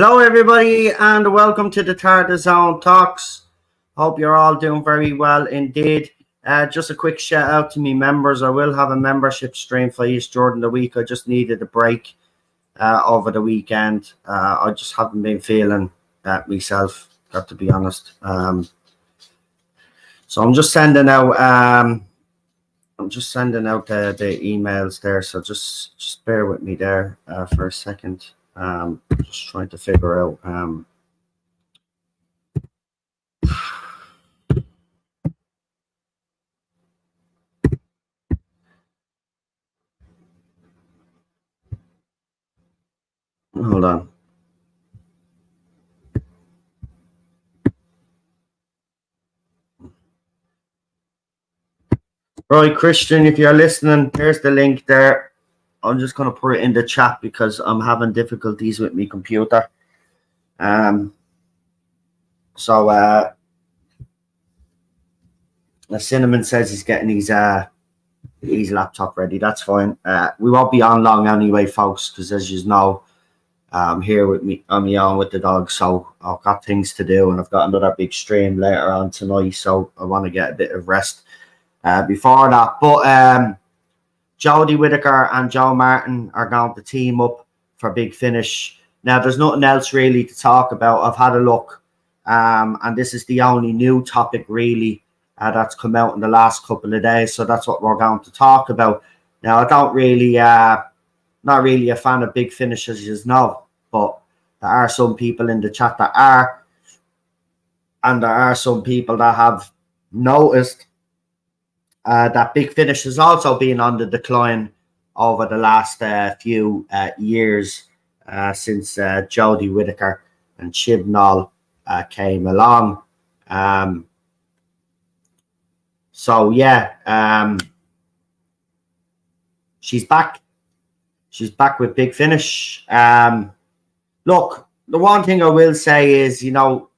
Hello, everybody, and welcome to the Tardis Zone Talks. Hope you're all doing very well indeed. Just a quick shout out to me members. I will have a membership stream for you during the week. I just needed a break over the weekend. I just haven't been feeling that myself, got to be honest. So I'm just sending out. The emails there. So just bear with me there for a second. Just trying to figure out hold on. Right, Christian, if you're listening, there's the link there. I'm just going to put it in the chat because I'm having difficulties with my computer. So Cinnamon says he's getting his laptop ready. That's fine. We won't be on long anyway, folks, because as you know, I'm here with me on my own with the dog, so I've got things to do, and I've got another big stream later on tonight, so I want to get a bit of rest before that. But Jodie, Whittaker and Joe Martin are going to team up for Big Finish. Now, there's nothing else really to talk about. I've had a look, and this is the only new topic really that's come out in the last couple of days, so that's what we're going to talk about. Now, I don't really, not really a fan of Big Finish, as you know, but there are some people in the chat that are, and there are some people that have noticed that Big Finish has also been on the decline over the last few years since Jodie, Whittaker and Chibnall came along. So yeah, she's back. She's back with Big Finish. Look, the one thing I will say is, you know,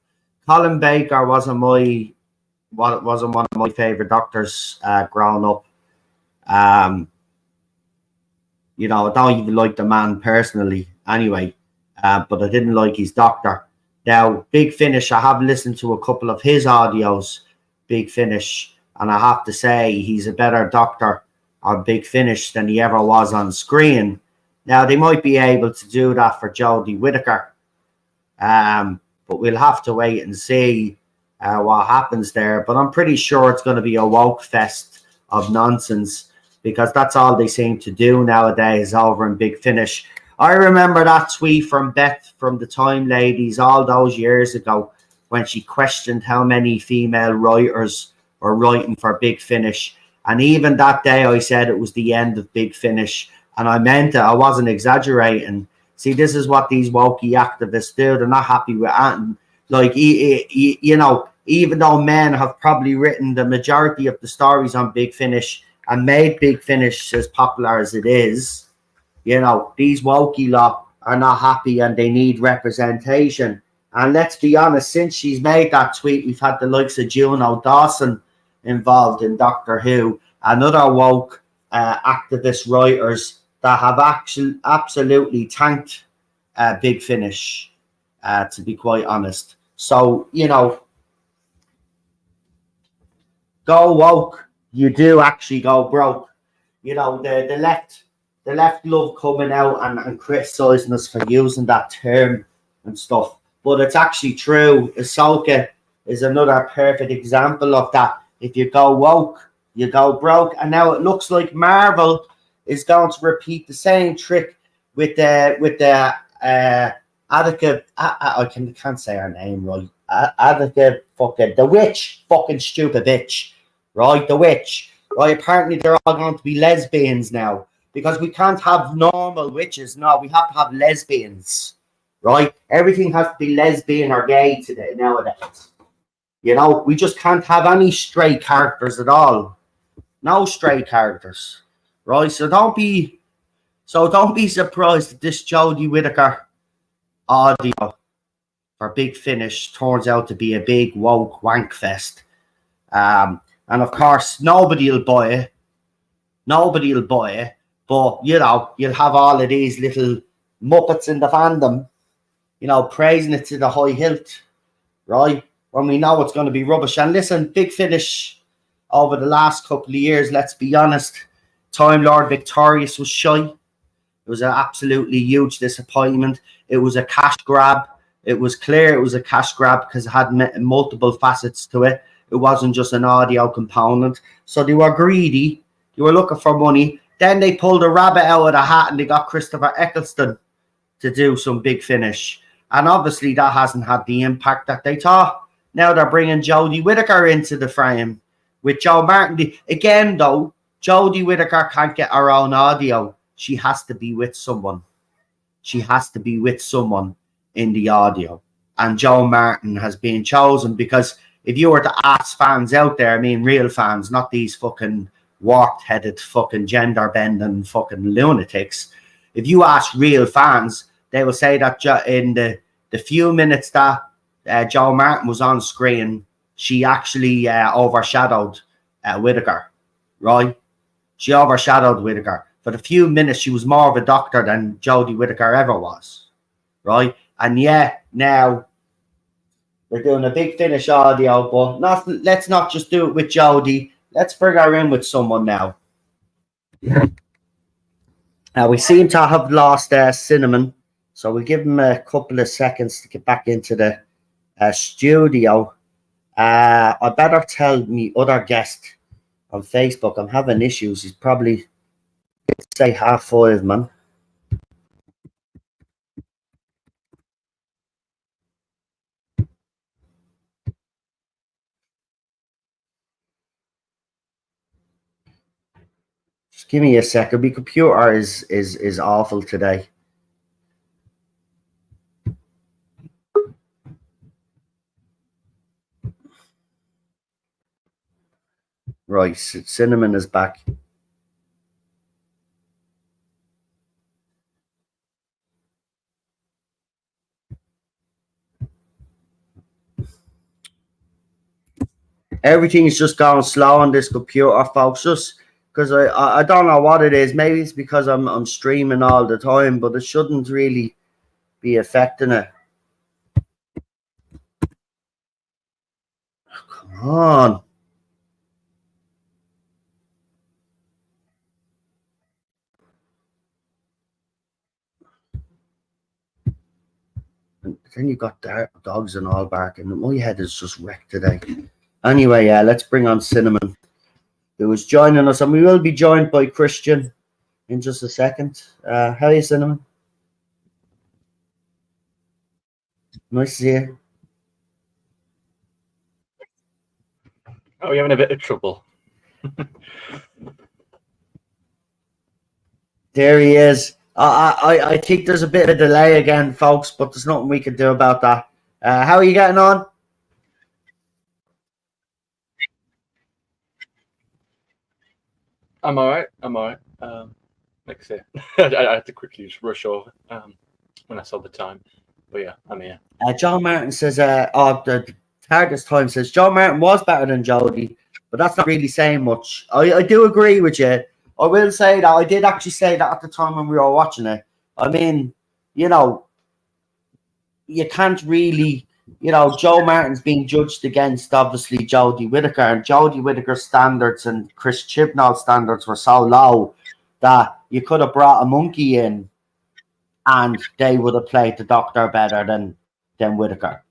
Colin Baker wasn't one of my favorite doctors growing up. You know, I don't even like the man personally anyway, but I didn't like his doctor. Now, Big Finish, I have listened to a couple of his audios, Big Finish, and I have to say he's a better doctor on Big Finish than he ever was on screen. Now, they might be able to do that for Jodie Whittaker, but we'll have to wait and see what happens there. But I'm pretty sure it's going to be a woke fest of nonsense, because that's all they seem to do nowadays over in Big Finish. I remember that tweet from Beth from the Time Ladies all those years ago when she questioned how many female writers were writing for Big Finish. And even that day I said it was the end of Big Finish. And I meant it. I wasn't exaggerating. See, this is what these wokey activists do. They're not happy with it. Like, you know, even though men have probably written the majority of the stories on Big Finish and made Big Finish as popular as it is, you know, these wokey lot are not happy and they need representation. And let's be honest, since she's made that tweet, we've had the likes of Juno Dawson involved in Doctor Who, and other woke activist writers that have actually absolutely tanked Big Finish, to be quite honest. So, you know, go woke, you do actually go broke. You know, the left love coming out and criticising us for using that term and stuff. But it's actually true. Ahsoka is another perfect example of that. If you go woke, you go broke. And now it looks like Marvel is going to repeat the same trick with the Attica. I can't say her name right. Attica, fucking the witch, fucking stupid bitch, right? The witch, right? Apparently they're all going to be lesbians now, because we can't have normal witches. No, we have to have lesbians, right? Everything has to be lesbian or gay today nowadays. You know, we just can't have any straight characters at all. No straight characters, right? So don't be surprised that this Jodie Whittaker audio for Big Finish turns out to be a big woke wank fest. And of course, nobody will buy it. But you know, you'll have all of these little muppets in the fandom praising it to the high hilt, right? When we know it's going to be rubbish. And listen, Big Finish over the last couple of years, let's be honest, Time Lord Victorious was shy. It was an absolutely huge disappointment. It was a cash grab. It was clear it was a cash grab because it had multiple facets to it. It wasn't just an audio component. So they were greedy. They were looking for money. Then they pulled a rabbit out of the hat and they got Christopher Eccleston to do some Big Finish. And obviously that hasn't had the impact that they thought. Now they're bringing Jodie Whittaker into the frame with Joe Martin. Again, though, Jodie Whittaker can't get her own audio. She has to be with someone. She has to be with someone in the audio. And Joe Martin has been chosen because if you were to ask fans out there, I mean real fans, not these fucking warped-headed fucking gender-bending fucking lunatics, if you ask real fans, they will say that in the few minutes that Joe Martin was on screen, she actually overshadowed Whittaker, right? She overshadowed Whittaker. For the few minutes, she was more of a doctor than Jodie Whittaker ever was, right? And yeah, now we're doing a Big Finish audio, but let's not just do it with Jodie. Let's bring her in with someone now. We seem to have lost Cinnamon, so we'll give him a couple of seconds to get back into the studio. I better tell me other guest on Facebook I'm having issues. He's probably, say, 5:30, man. Just give me a second. My computer is awful today. Right, Cinnamon is back. Everything is just going slow on this computer, folks. Just because I don't know what it is. Maybe it's because I'm streaming all the time, but it shouldn't really be affecting it. Oh, come on. And then you got dogs and all barking. My head is just wrecked today. Anyway, let's bring on Cinnamon, who is joining us, and we will be joined by Christian in just a second. How are you, Cinnamon? Nice to see you. Oh, you're having a bit of trouble. There he is. I think there's a bit of a delay again, folks, but there's nothing we can do about that. How are you getting on? I'm all right. Like I say, I had to quickly just rush over when I saw the time. But yeah, I'm here. John Martin says, the Tardis time says, John Martin was better than Jodie, but that's not really saying much. I do agree with you. I will say that I did actually say that at the time when we were watching it. I mean, you can't really, Joe Martin's being judged against, obviously, Jodie Whittaker. And Jodie Whittaker's standards and Chris Chibnall's standards were so low that you could have brought a monkey in and they would have played the doctor better than Whittaker.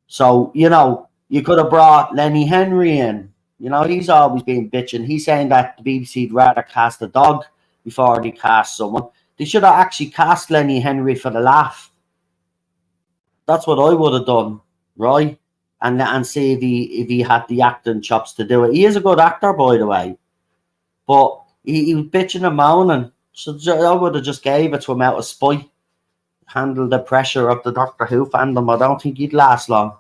So, you could have brought Lenny Henry in. He's always been bitching. He's saying that the BBC'd rather cast a dog before they cast someone. They should have actually cast Lenny Henry for the laugh. That's what I would have done, right? And see if he had the acting chops to do it. He is a good actor, by the way. But he was bitching and moaning. So I would have just gave it to him out of spite. Handle the pressure of the Doctor Who fandom. I don't think he'd last long.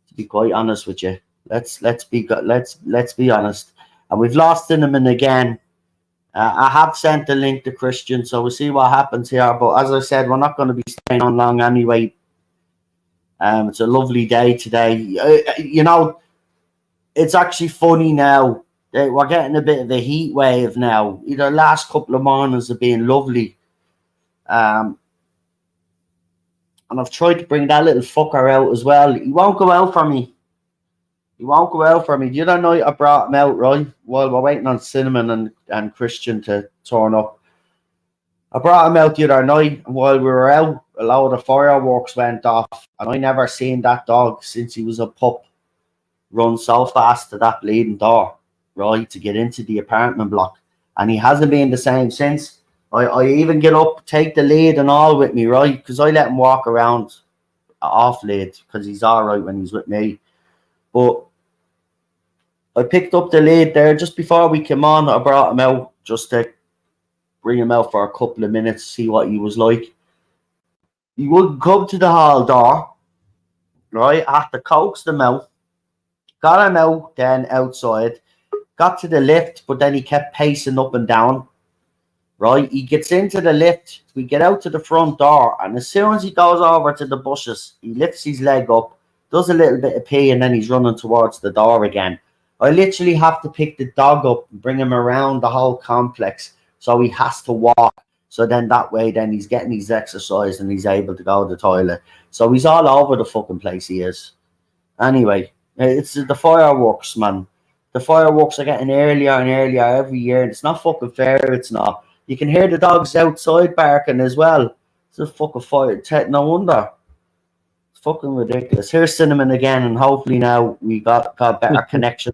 To be quite honest with you. Let's be honest. And we've lost Cinnamon again. I have sent the link to Christian, so we'll see what happens here. But as I said, we're not going to be staying on long anyway. It's a lovely day today. It's actually funny now. We're getting a bit of a heat wave now. The last couple of mornings have been lovely. And I've tried to bring that little fucker out as well. He won't go out for me. He won't go out for me. The other night I brought him out, right? While we're waiting on Cinnamon and Christian to turn up. I brought him out the other night, and while we were out, a lot of the fireworks went off. And I never seen that dog since he was a pup run so fast to that bleeding door, right, to get into the apartment block. And he hasn't been the same since. I even get up, take the lead and all with me, right? Because I let him walk around off lead because he's all right when he's with me. But I picked up the lead there just before we came on. I brought him out just to bring him out for a couple of minutes, see what he was like. He wouldn't come to the hall door, right? I had to coax them out. Got him out then outside. Got to the lift, but then he kept pacing up and down. Right? He gets into the lift. We get out to the front door, and as soon as he goes over to the bushes, he lifts his leg up, does a little bit of pee, and then he's running towards the door again. I literally have to pick the dog up and bring him around the whole complex, so he has to walk. So then that way, then he's getting his exercise and he's able to go to the toilet. So he's all over the fucking place, he is. Anyway, it's the fireworks, man. The fireworks are getting earlier and earlier every year, and it's not fucking fair, it's not. You can hear the dogs outside barking as well. It's a fucking fire. No wonder. It's fucking ridiculous. Here's Cinnamon again, and hopefully now we got better connection.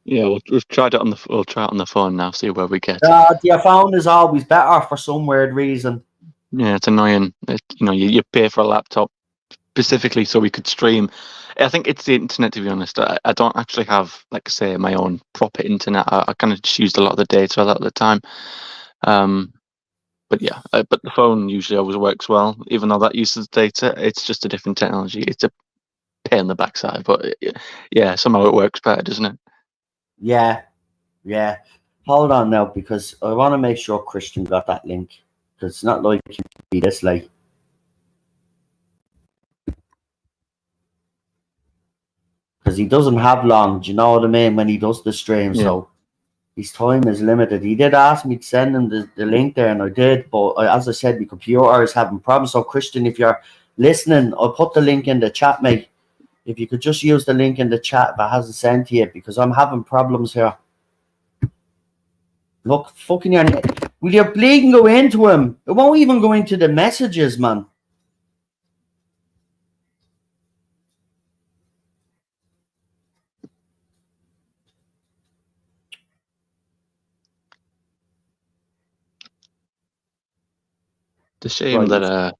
Yeah, we'll try it on the phone now. See where we get. Your phone is always better for some weird reason. Yeah, it's annoying. You pay for a laptop specifically so we could stream. I think it's the internet, to be honest. I don't actually have, like I say, my own proper internet. I kind of just used a lot of the data a lot of the time. But yeah, but the phone usually always works well, even though that uses data. It's just a different technology. It's a pain in the backside, but yeah, somehow it works better, doesn't it? Yeah. Hold on now, because I want to make sure Christian got that link, because it's not like it can be this late. Because he doesn't have long, do you know what I mean, when he does the stream, yeah. So his time is limited. He did ask me to send him the link there, and I did, but as I said, my computer is having problems. So Christian, if you're listening, I'll put the link in the chat, mate. If you could just use the link in the chat if it hasn't sent to you, because I'm having problems here. Look, fucking your net. Will your bleeding go into him? It won't even go into the messages, man. The shame right. That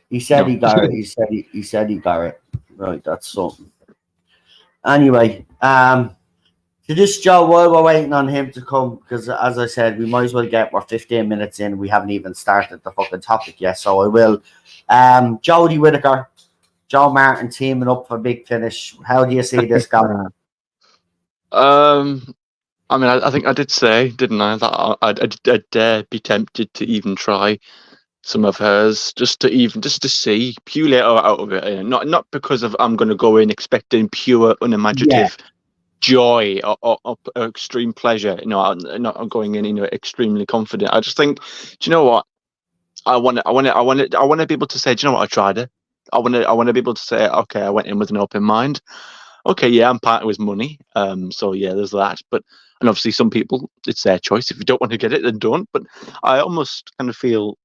he said he got it. He said he got it. Right, that's something. Anyway, to this Joe, while we're waiting on him to come, because as I said, we might as well we're 15 minutes in. We haven't even started the fucking topic yet, so I will. Jodie Whittaker, Joe Martin teaming up for Big Finish. How do you see this going? I mean, I think I did say, didn't I, that I'd dare be tempted to even try some of hers, just to see purely out of it, not because of I'm going to go in expecting pure unimaginative joy or extreme pleasure. I'm not going in extremely confident. I just think, do you know what, I want to be able to say, do you know what, I tried it. I want to be able to say, okay, I went in with an open mind. Okay, yeah, I'm parting with money, so yeah, there's that. But and obviously some people, it's their choice. If you don't want to get it, then don't. But I almost kind of feel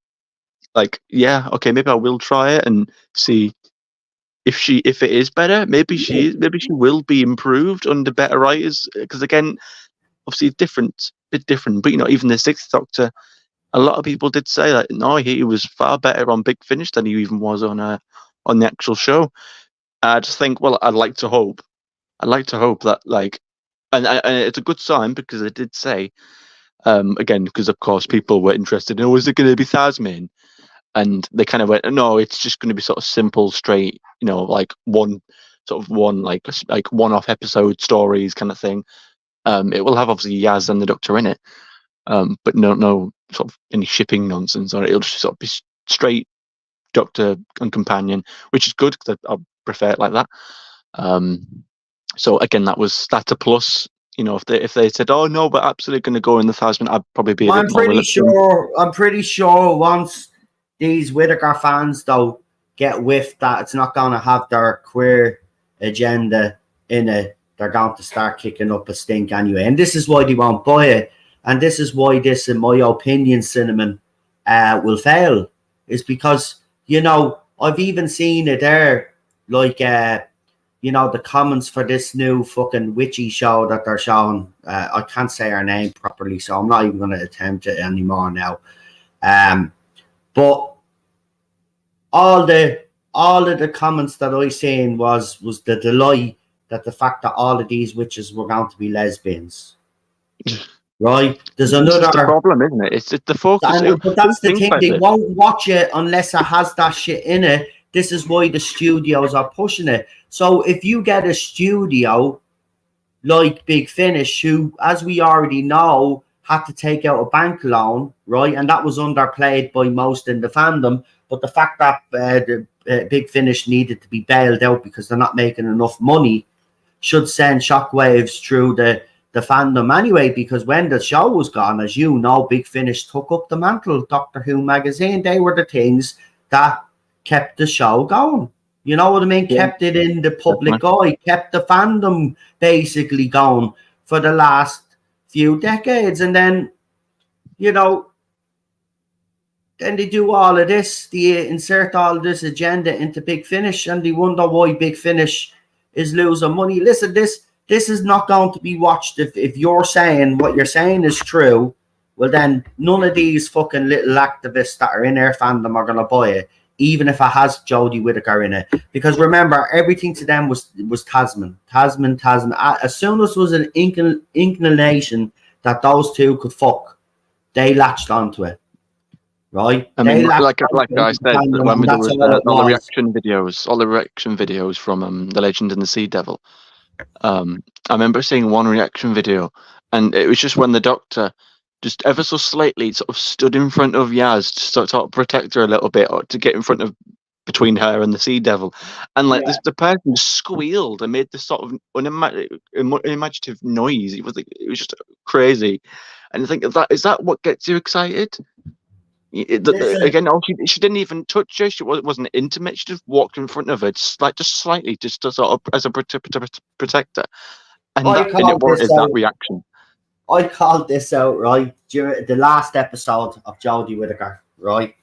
like, yeah, okay, maybe I will try it and see if it is better. Maybe she will be improved under better writers. Because again, obviously bit different. But even the Sixth Doctor, a lot of people did say that no, he was far better on Big Finish than he even was on the actual show. I just think, well, I'd like to hope that and it's a good sign, because I did say, again, because of course people were interested in, is it going to be Tasman? And they kind of went, no, it's just going to be sort of simple, straight, like one one-off episode stories kind of thing. It will have obviously Yaz and the Doctor in it, but no sort of any shipping nonsense on it. It'll just sort of be straight Doctor and companion, which is good because I prefer it like that. So again, that's a plus. If they said, oh no, we're absolutely going to go in the Tasman, I'd probably be a bit more reluctant. I'm pretty sure once these Whittaker fans, though, get whiffed that it's not going to have their queer agenda in it, they're going to start kicking up a stink anyway. And this is why they won't buy it. And this is why this, in my opinion, Cinnamon, will fail. Is because, you know, I've even seen it there, like, you know, the comments for this new fucking witchy show that they're showing. I can't say her name properly, so I'm not even going to attempt it anymore now. But all of the comments that I seen was the delight that the fact that all of these witches were going to be lesbians. Right? There's another the problem, isn't it? It's the focus. But that's the thing, they won't watch it unless it has that shit in it. This is why the studios are pushing it. So if you get a studio like Big Finish, who, as we already know, had to take out a bank loan, right? And that was underplayed by most in the fandom. But the fact that the Big Finish needed to be bailed out because they're not making enough money should send shockwaves through the fandom anyway, because when the show was gone, as you know, Big Finish took up the mantle. Doctor Who magazine, they were the things that kept the show going. You know what I mean? Yeah. Kept it in the public eye, kept the fandom basically going for the last few decades. And then, you know, then they do all of this, they insert all of this agenda into Big Finish, and they wonder why Big Finish is losing money. Listen, this is not going to be watched. If you're saying what you're saying is true, well then none of these fucking little activists that are in their fandom are going to buy it, even if it has Jodie Whittaker in it. Because remember, everything to them was Tasman. As soon as there was an inclination that those two could fuck, they latched onto it. Right? I mean, like I said, when there was all the reaction videos from The Legend and the Sea Devil, I remember seeing one reaction video, and it was just when the Doctor just ever so slightly sort of stood in front of Yaz to sort of protect her a little bit, or to get in front of between her and the Sea Devil, and like the person squealed and made this sort of unimaginative noise. It was just crazy, and I think is that what gets you excited? Again, she didn't even touch her. She wasn't intimate. She just walked in front of her, just slightly, just to sort of as a protector. And what is that reaction? I called this out right during the last episode of Jodie Whittaker. Right,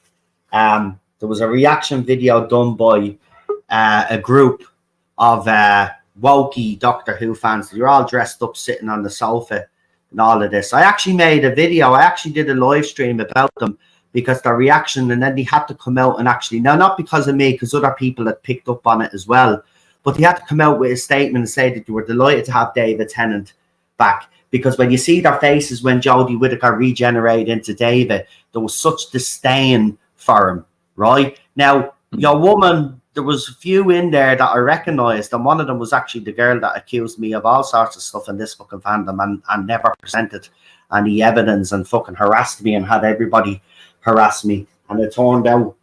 there was a reaction video done by a group of wokey Doctor Who fans. They're all dressed up, sitting on the sofa, and all of this. I actually made a video. I actually did a live stream about them, because their reaction, and then they had to come out and actually, now not because of me, because other people had picked up on it as well, but they had to come out with a statement and say that they were delighted to have David Tennant back, because when you see their faces when Jodie Whittaker regenerated into David, there was such disdain for him, right? Now, your woman, there was a few in there that I recognised, and one of them was actually the girl that accused me of all sorts of stuff in this fucking fandom and never presented any evidence and fucking harassed me and had everybody harass me. And it turned out,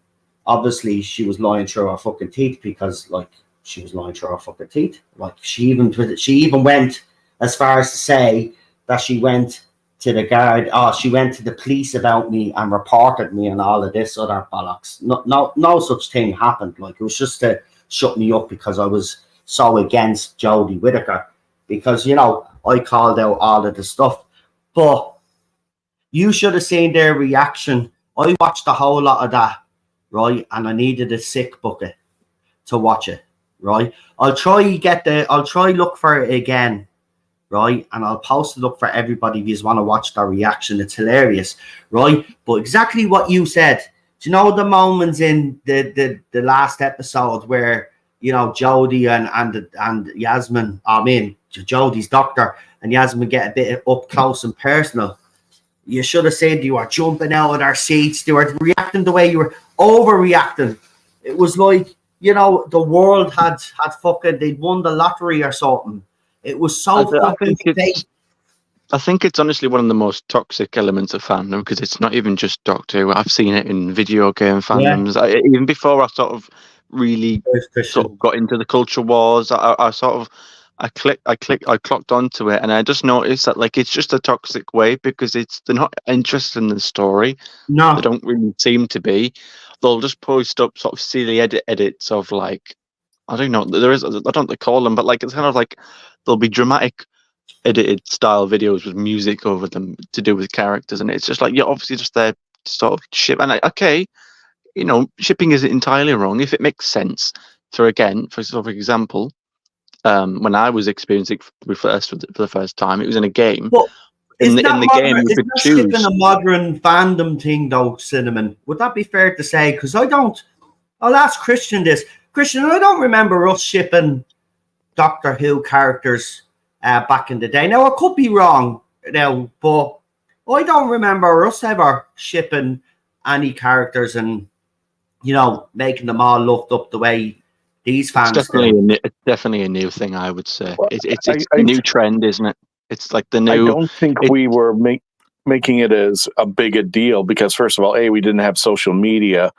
obviously, she was lying through her fucking teeth, because, like, she was lying through her fucking teeth. Like, she even went as far as to say that she went to the guard, she went to the police about me and reported me and all of this other bollocks. No such thing happened. Like, it was just to shut me up because I was so against Jodie Whittaker, because, you know, I called out all of the stuff. But you should have seen their reaction. I watched a whole lot of that, right? And I needed a sick bucket to watch it, right? I'll try look for it again, right? And I'll post it up for everybody if you just want to watch their reaction. It's hilarious, right? But exactly what you said. Do you know the moments in the last episode where, you know, Jodie and Yasmin, Jodie's Doctor and Yasmin get a bit up close and personal? You should have said you were jumping out of their seats. They were reacting the way you were overreacting. It was like, you know, the world had fucking, they'd won the lottery or something. It was so fucking fake. I think it's honestly one of the most toxic elements of fandom, because it's not even just Doctor Who. I've seen it in video game fandoms. Yeah. Even before I sort of really sort of got into the culture wars, I clocked onto it, and I just noticed that, like, it's just a toxic way, because they're not interested in the story. No, they don't really seem to be. they'll just post up sort of silly edits of like, I don't know, there is, I don't know what they call them, but like it's kind of like there'll be dramatic edited style videos with music over them to do with characters, and it's just like you're obviously just there to sort of ship. And okay, shipping isn't entirely wrong if it makes sense. So again, for example, when I was experiencing for the first time, it was in a game. But In the game, you could choose. Shipping a modern fandom thing, though, Cinnamon? Would that be fair to say? Because I'll ask Christian this. Christian, I don't remember us shipping Doctor Who characters back in the day. Now, I could be wrong now, but I don't remember us ever shipping any characters and, making them all loved up the way these fans do. It's definitely a new thing, I would say. Well, it's a new trend, isn't it? It's like the new... I don't think we were making it as a big a deal because, first of all, A, we didn't have social media.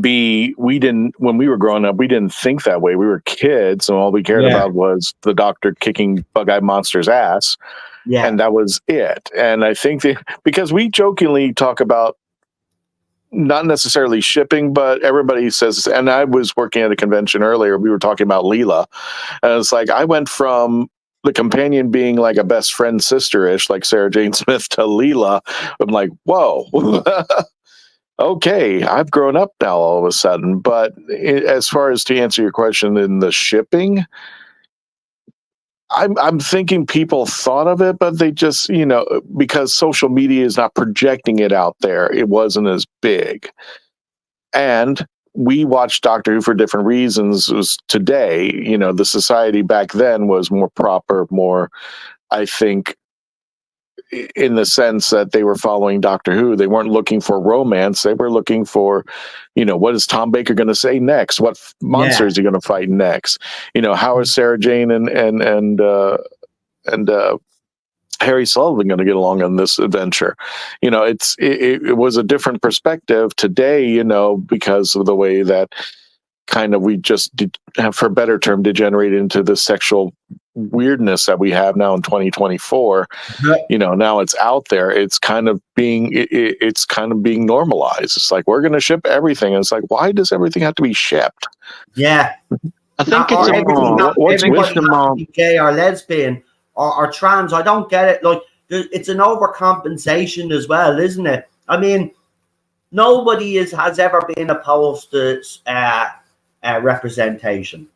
B, when we were growing up, we didn't think that way. We were kids, and all we cared about was the Doctor kicking Bug-Eyed Monster's ass. Yeah. And that was it. And I think because we jokingly talk about not necessarily shipping, but everybody says, and I was working at a convention earlier, we were talking about Leela. And it's like, I went from the companion being like a best friend sister-ish, like Sarah Jane Smith, to Leela. I'm like, whoa. Okay, I've grown up now all of a sudden. But as far as to answer your question in the shipping, I'm thinking people thought of it, but they just, because social media is not projecting it out there, it wasn't as big. And we watched Doctor Who for different reasons. Today, the society back then was more proper, more, I think, in the sense that they were following Doctor Who. They weren't looking for romance. They were looking for, what is Tom Baker going to say next? What monster is he going to fight next? How is Sarah Jane and Harry Sullivan going to get along on this adventure? It was a different perspective today, because of the way that kind of we just have, for a better term, degenerated into the sexual weirdness that we have now in 2024. Now it's out there. It's kind of being normalized. It's like, we're going to ship everything. And it's like, why does everything have to be shipped? Yeah. I think it's what's with the gay or lesbian or trans. I don't get it. Like, it's an overcompensation as well, isn't it? I mean, nobody has ever been opposed to representation,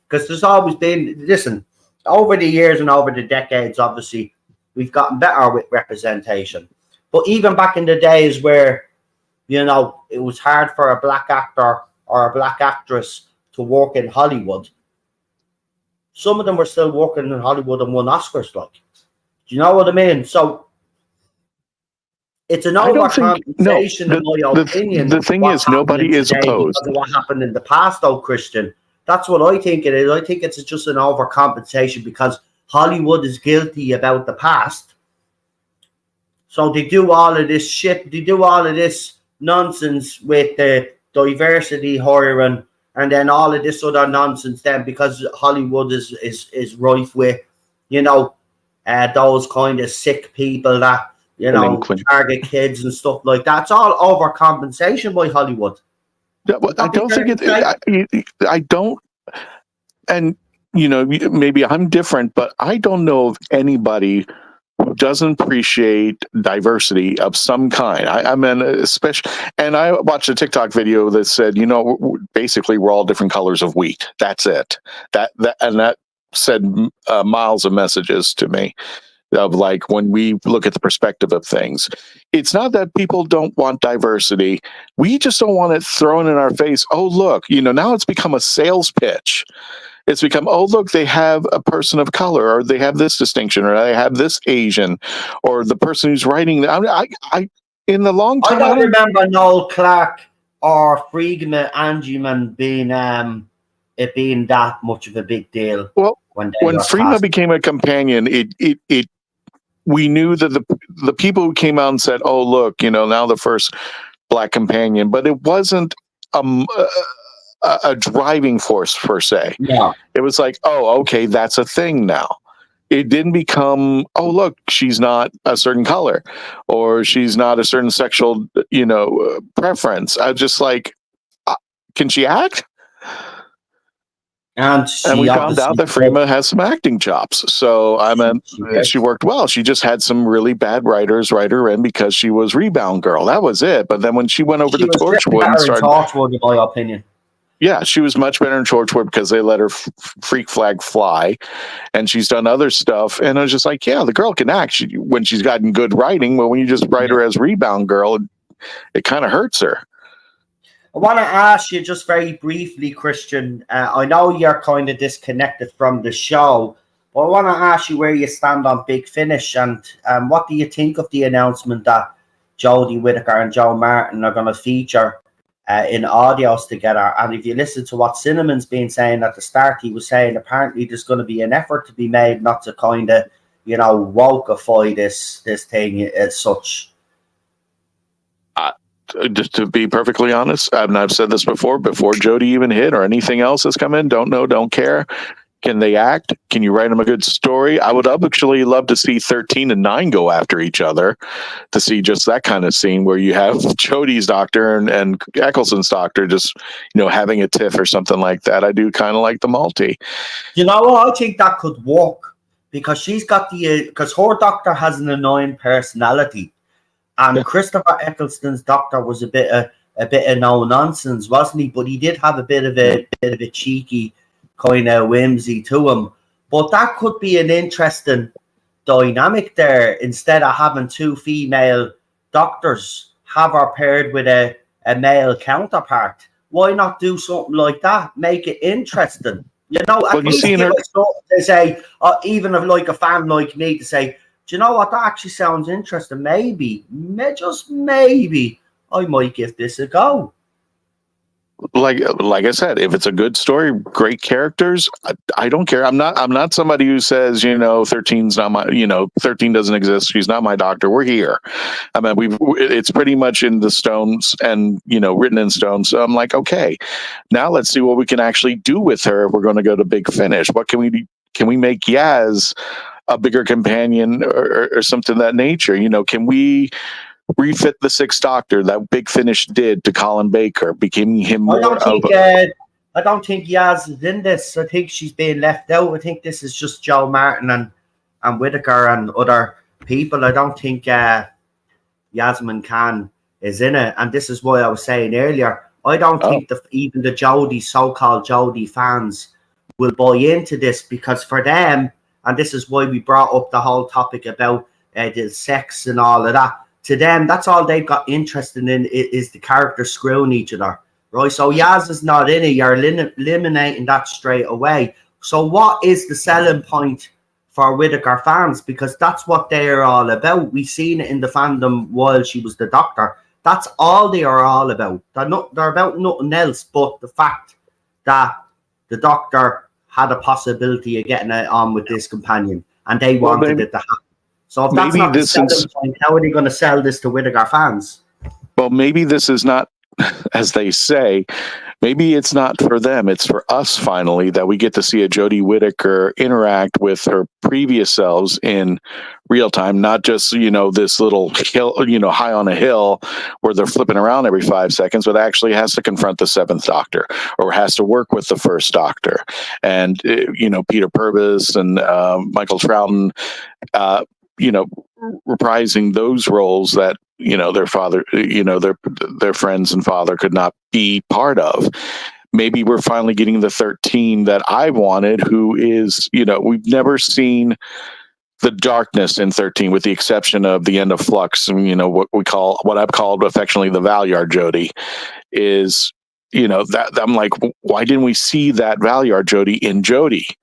because there's always been, listen, over the years and over the decades, obviously we've gotten better with representation, but even back in the days where it was hard for a black actor or a black actress to work in Hollywood, some of them were still working in Hollywood and won Oscars. Like, do you know what I mean? So it's an overcompensation, in my opinion. The thing is, nobody is opposed. Because of what happened in the past, though, Christian. That's what I think it is. I think it's just an overcompensation because Hollywood is guilty about the past. So they do all of this shit. They do all of this nonsense with the diversity hiring, and then all of this other nonsense then, because Hollywood is rife with, those kind of sick people that, target kids and stuff like that. It's all overcompensation by Hollywood. Yeah, well, I don't think I don't, and maybe I'm different, but I don't know of anybody who doesn't appreciate diversity of some kind. I mean, especially, and I watched a TikTok video that said, basically we're all different colors of wheat. That's it. That said miles of messages to me. Of like, when we look at the perspective of things, it's not that people don't want diversity. We just don't want it thrown in our face. Oh, look, now it's become a sales pitch. It's become, oh, look, they have a person of color, or they have this distinction, or they have this Asian, or the person who's writing. I in the long term, I don't remember Noel Clarke or Friedman Angiman being it being that much of a big deal. Well, when Freema became a companion, it we knew that the people who came out and said, "Oh, look, now the first black companion," but it wasn't a driving force per se. Yeah, it was like, "Oh, okay, that's a thing now." It didn't become, "Oh, look, she's not a certain color, or she's not a certain sexual, preference." I was just like, Can she act? And we found out that Freema has some acting chops. So I mean, she worked well. She just had some really bad writers write her in because she was Rebound Girl. That was it. But then when she went over to Torchwood and started, Torchwood, in my opinion. Yeah, she was much better in Torchwood because they let her freak flag fly, and she's done other stuff. And I was just like, yeah, the girl can act when she's gotten good writing. But when you just write her as Rebound Girl, it kind of hurts her. I want to ask you just very briefly, Christian. I know you're kind of disconnected from the show, but I want to ask you where you stand on Big Finish, and what do you think of the announcement that Jodie Whittaker and Joe Martin are going to feature in audios together? And if you listen to what Cinnamon's been saying at the start, he was saying apparently there's going to be an effort to be made not to kind of, wokeify this thing as such. Just to be perfectly honest, I've said this before Jodie even hit or anything else has come in. Don't know, don't care. Can they act? Can you write them a good story? I would actually love to see 13 and 9 go after each other, to see just that kind of scene where you have Jodie's doctor and Eccleston's doctor just, having a tiff or something like that. I do kind of like the multi. You know what? I think that could work because she's got because her doctor has an annoying personality. And Christopher Eccleston's doctor was a bit of no nonsense, wasn't he? But he did have a bit of a cheeky kind of whimsy to him. But that could be an interesting dynamic there. Instead of having two female doctors, have her paired with a male counterpart. Why not do something like that? Make it interesting. At least give us something to say, even if like a fan like me to say, do you know what? That actually sounds interesting. Maybe, just maybe, I might give this a go. Like I said, if it's a good story, great characters, I don't care. I'm not somebody who says, 13's not my, 13 doesn't exist. She's not my doctor. We're here. I mean, it's pretty much in the stones and, written in stone. So I'm like, okay, now let's see what we can actually do with her. If we're going to go to Big Finish. What can we do? Can we make Yaz a bigger companion or something of that nature? Can we refit the Sixth Doctor that Big Finish did to Colin Baker, making him more I don't think Yaz is in this. I think she's being left out. I think this is just Joe Martin and Whittaker and other people. I don't think Yasmin Khan is in it. And this is why I was saying earlier, I don't think even the so-called Jodie fans will buy into this, because for them, and this is why we brought up the whole topic about the sex and all of that. To them, that's all they've got interested in is the characters screwing each other, right? So Yaz is not in it. You're eliminating that straight away. So what is the selling point for Whittaker fans? Because that's what they're all about. We've seen it in the fandom while she was the Doctor. That's all they are all about. They're about nothing else but the fact that the Doctor had a possibility of getting it on with this companion, and they wanted it to happen. So if that's not the selling point, how are they going to sell this to Whittaker fans? Well, maybe this is not, as they say, maybe it's not for them. It's for us, finally, that we get to see a Jodie Whittaker interact with her previous selves in real time, not just, this little hill, high on a hill where they're flipping around every 5 seconds, but actually has to confront the Seventh Doctor or has to work with the First Doctor. And, Peter Purvis and Michael Troughton, reprising those roles that their father, their friends and father could not be part of. Maybe we're finally getting the 13 that I wanted, who is, we've never seen the darkness in 13, with the exception of the end of Flux. And, what I've called affectionately the Valyard Jodie is, that I'm like, why didn't we see that Valyard Jodie in Jodie?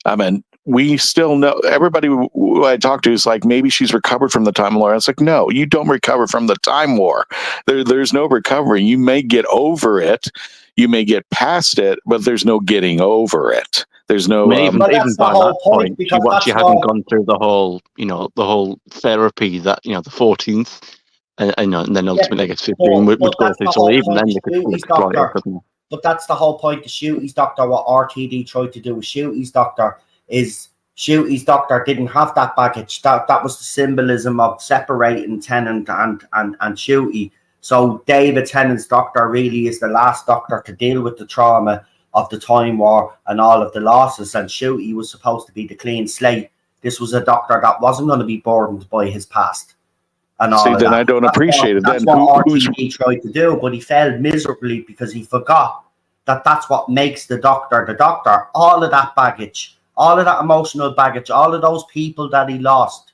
I mean, we still know, everybody who I talk to is like, maybe she's recovered from the Time War. It's like, no, you don't recover from the Time War. There's no recovery. You may get over it, you may get past it, but there's no getting over it. There's no even by that point, she hadn't gone through the whole, the whole therapy that the 14th, and then ultimately I guess 15 would go through. So even then they could exploit it. But that's the whole point of Shooty's Doctor. What RTD tried to do with Shooty's Doctor is Shooty's Doctor didn't have that baggage. That was the symbolism of separating Tennant and Shooty. So David Tennant's doctor really is the last doctor to deal with the trauma of the Time War and all of the losses. And shoot, he was supposed to be the clean slate. This was a doctor that wasn't going to be burdened by his past and all of then that. I don't appreciate it. That's Then what who's RTD tried to do, but he failed miserably because he forgot that that's what makes the doctor the doctor. All of that baggage, all of that emotional baggage, all of those people that he lost,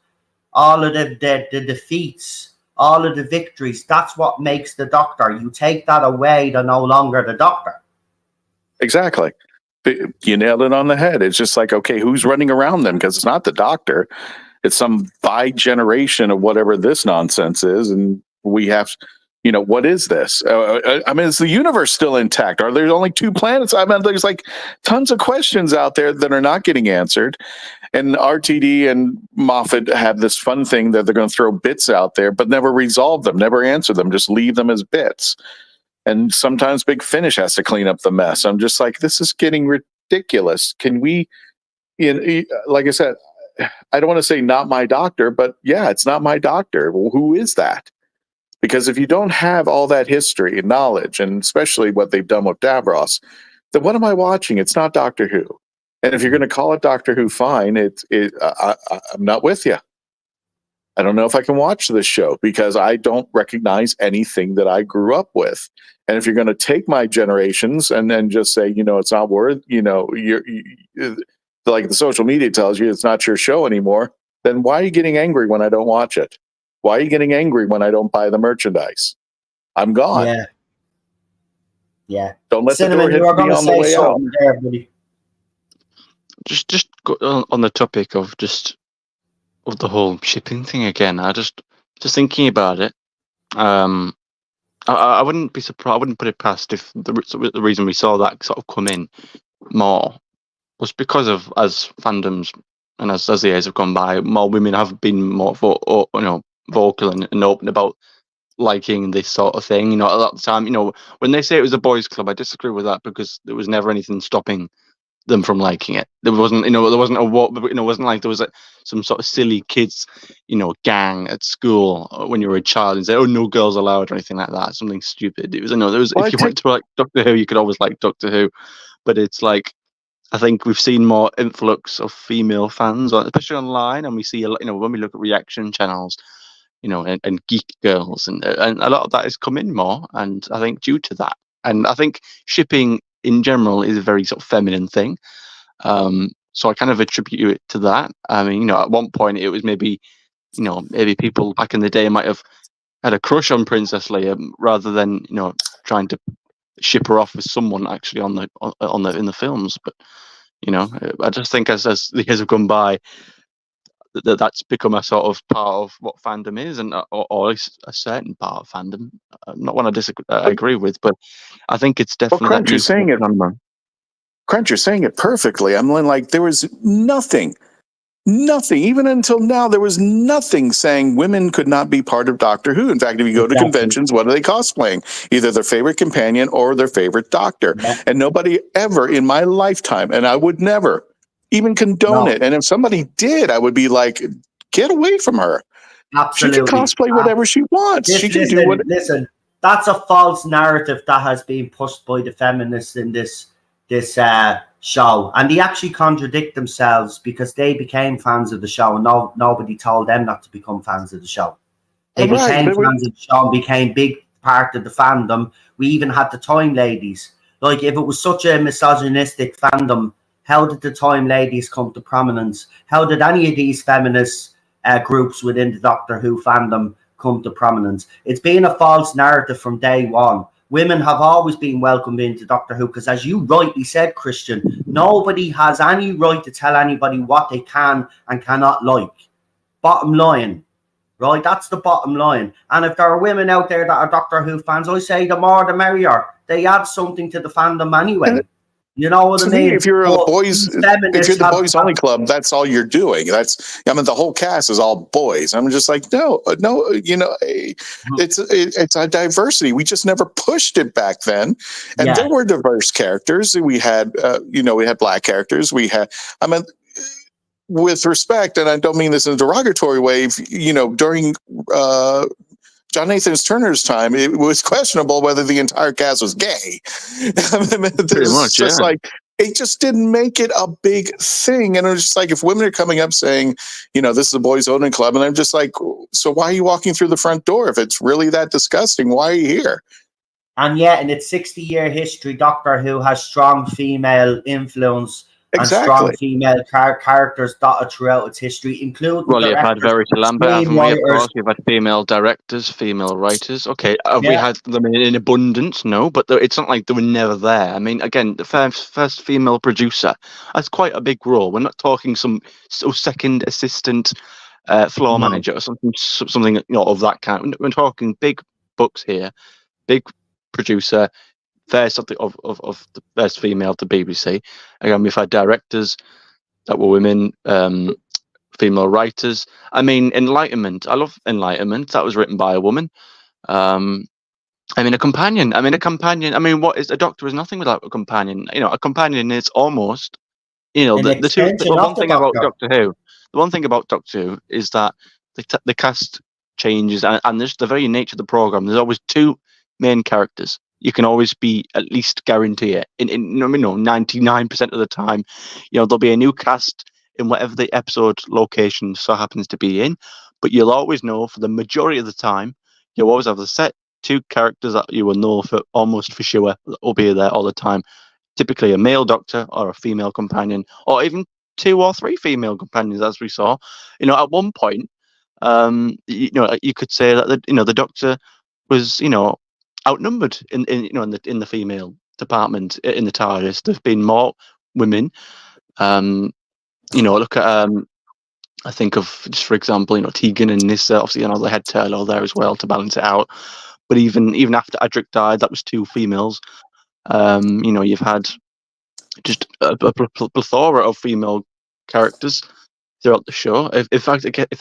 all of the defeats, all of the victories, that's what makes the doctor. You take that away, they're no longer the doctor. exactly? You nailed it on the head. It's just like, okay, who's running around them? Because it's not the doctor. It's some bi-generation of whatever this nonsense is. And we have, what is this? I mean, is the universe still intact? Are there only 2 planets? I mean, there's like tons of questions out there that are not getting answered. And RTD and Moffat have this fun thing that they're going to throw bits out there, but never resolve them, never answer them, just leave them as bits. And sometimes Big Finish has to clean up the mess. I'm just like, this is getting ridiculous. Can we, like I said, I don't want to say not my doctor, but yeah, it's not my doctor. Well, who is that? Because if you don't have all that history and knowledge, and especially what they've done with Davros, then what am I watching? It's not Doctor Who. And if you're going to call it Doctor Who, fine. I'm not with you. I don't know if I can watch this show because I don't recognize anything that I grew up with. And if you're going to take my generations and then just say, it's not worth, like the social media tells you it's not your show anymore, then why are you getting angry when I don't watch it? Why are you getting angry when I don't buy the merchandise? I'm gone. Yeah. Yeah. Don't let Cinnamon, the door hit me on the way out. There, buddy. Just on the topic of of the whole shipping thing again. I just thinking about it. I wouldn't be surprised. I wouldn't put it past if the reason we saw that sort of come in more was because of, as fandoms and as the years have gone by, more women have been more vocal and open about liking this sort of thing. At that time, when they say it was a boys' club, I disagree with that because there was never anything stopping them from liking it. There wasn't, there wasn't a what, it wasn't like there was some sort of silly kids, gang at school when you were a child and say, "Oh, no girls allowed" or anything like that. Something stupid. It was, there was. If you went to like Doctor Who, you could always like Doctor Who, but it's like, I think we've seen more influx of female fans, especially online, and we see a lot. When we look at reaction channels, and geek girls, and a lot of that is coming more, and I think due to that, and I think shipping in general is a very sort of feminine thing. So I kind of attribute it to that. I mean, at one point it was maybe people back in the day might have had a crush on Princess Leia rather than trying to ship her off with someone actually in the films. But I just think as the years have gone by, that's become a sort of part of what fandom is, and or a certain part of fandom. Not one I agree with, but I think it's definitely. Well, Crunch, you're saying it. Crunch, you're saying it perfectly. I'm like, there was nothing, even until now, there was nothing saying women could not be part of Doctor Who. In fact, if you go to conventions, what are they cosplaying? Either their favorite companion or their favorite doctor. Yeah. And nobody ever in my lifetime, and I would never even condone it. And if somebody did, I would be like, get away from her. Absolutely. She can cosplay whatever she wants. She can do what. Listen, that's a false narrative that has been pushed by the feminists in this show, and they actually contradict themselves because they became fans of the show, and nobody told them not to become fans of the show. They became fans of the show and became big part of the fandom. We even had the Time Ladies. Like, if it was such a misogynistic fandom, how did the Time Ladies come to prominence? How did any of these feminist groups within the Doctor Who fandom come to prominence? It's been a false narrative from day one. Women have always been welcomed into Doctor Who because, as you rightly said, Christian, nobody has any right to tell anybody what they can and cannot like. Bottom line, right? That's the bottom line. And if there are women out there that are Doctor Who fans, I say the more the merrier. They add something to the fandom anyway. You know what I mean? If you're the boys only club, that's all you're doing. The whole cast is all boys. I'm just like, no, it's a diversity. We just never pushed it back then. And there were diverse characters. We had, we had black characters. With respect, and I don't mean this in a derogatory way, during John Nathan Turner's time, it was questionable whether the entire cast was gay. Pretty much, just yeah. like it just didn't make it a big thing. And it was just like, if women are coming up saying, this is a boys only club, and I'm just like, so why are you walking through the front door? If it's really that disgusting, why are you here? And yet, in its 60-year history, Doctor Who has strong female influence and strong female characters dotted throughout its history, including Well, you've had Verity Lambert, haven't we? Of course, you've had female directors, female writers. Okay, have we had them in abundance? No, but it's not like they were never there. I mean, again, the first female producer, that's quite a big role. We're not talking some second assistant floor manager or something of that kind. We're talking big books here, big producer. First of the first female to BBC. Again, we've had directors that were women, female writers. I mean, Enlightenment. I love Enlightenment. That was written by a woman. A companion. I mean, what is a Doctor? Is nothing without a companion. A companion is almost, the one thing about Doctor Who. The one thing about Doctor Who is that the cast changes, and there's the very nature of the program. There's always two main characters. You can always be at least guarantee it. In 99% of the time, there'll be a new cast in whatever the episode location so happens to be in. But you'll always know for the majority of the time, you'll always have the set two characters that you will know for almost for sure that will be there all the time. Typically a male Doctor or a female companion, or even 2 or 3 female companions, as we saw. At one point, you could say that the Doctor was, outnumbered in the female department in the TARDIS. There've been more women. Look at I think of, just for example, Tegan and Nyssa. Obviously, they had Turlough there as well to balance it out. But even after Adric died, that was 2 females. You've had just a plethora of female characters throughout the show. If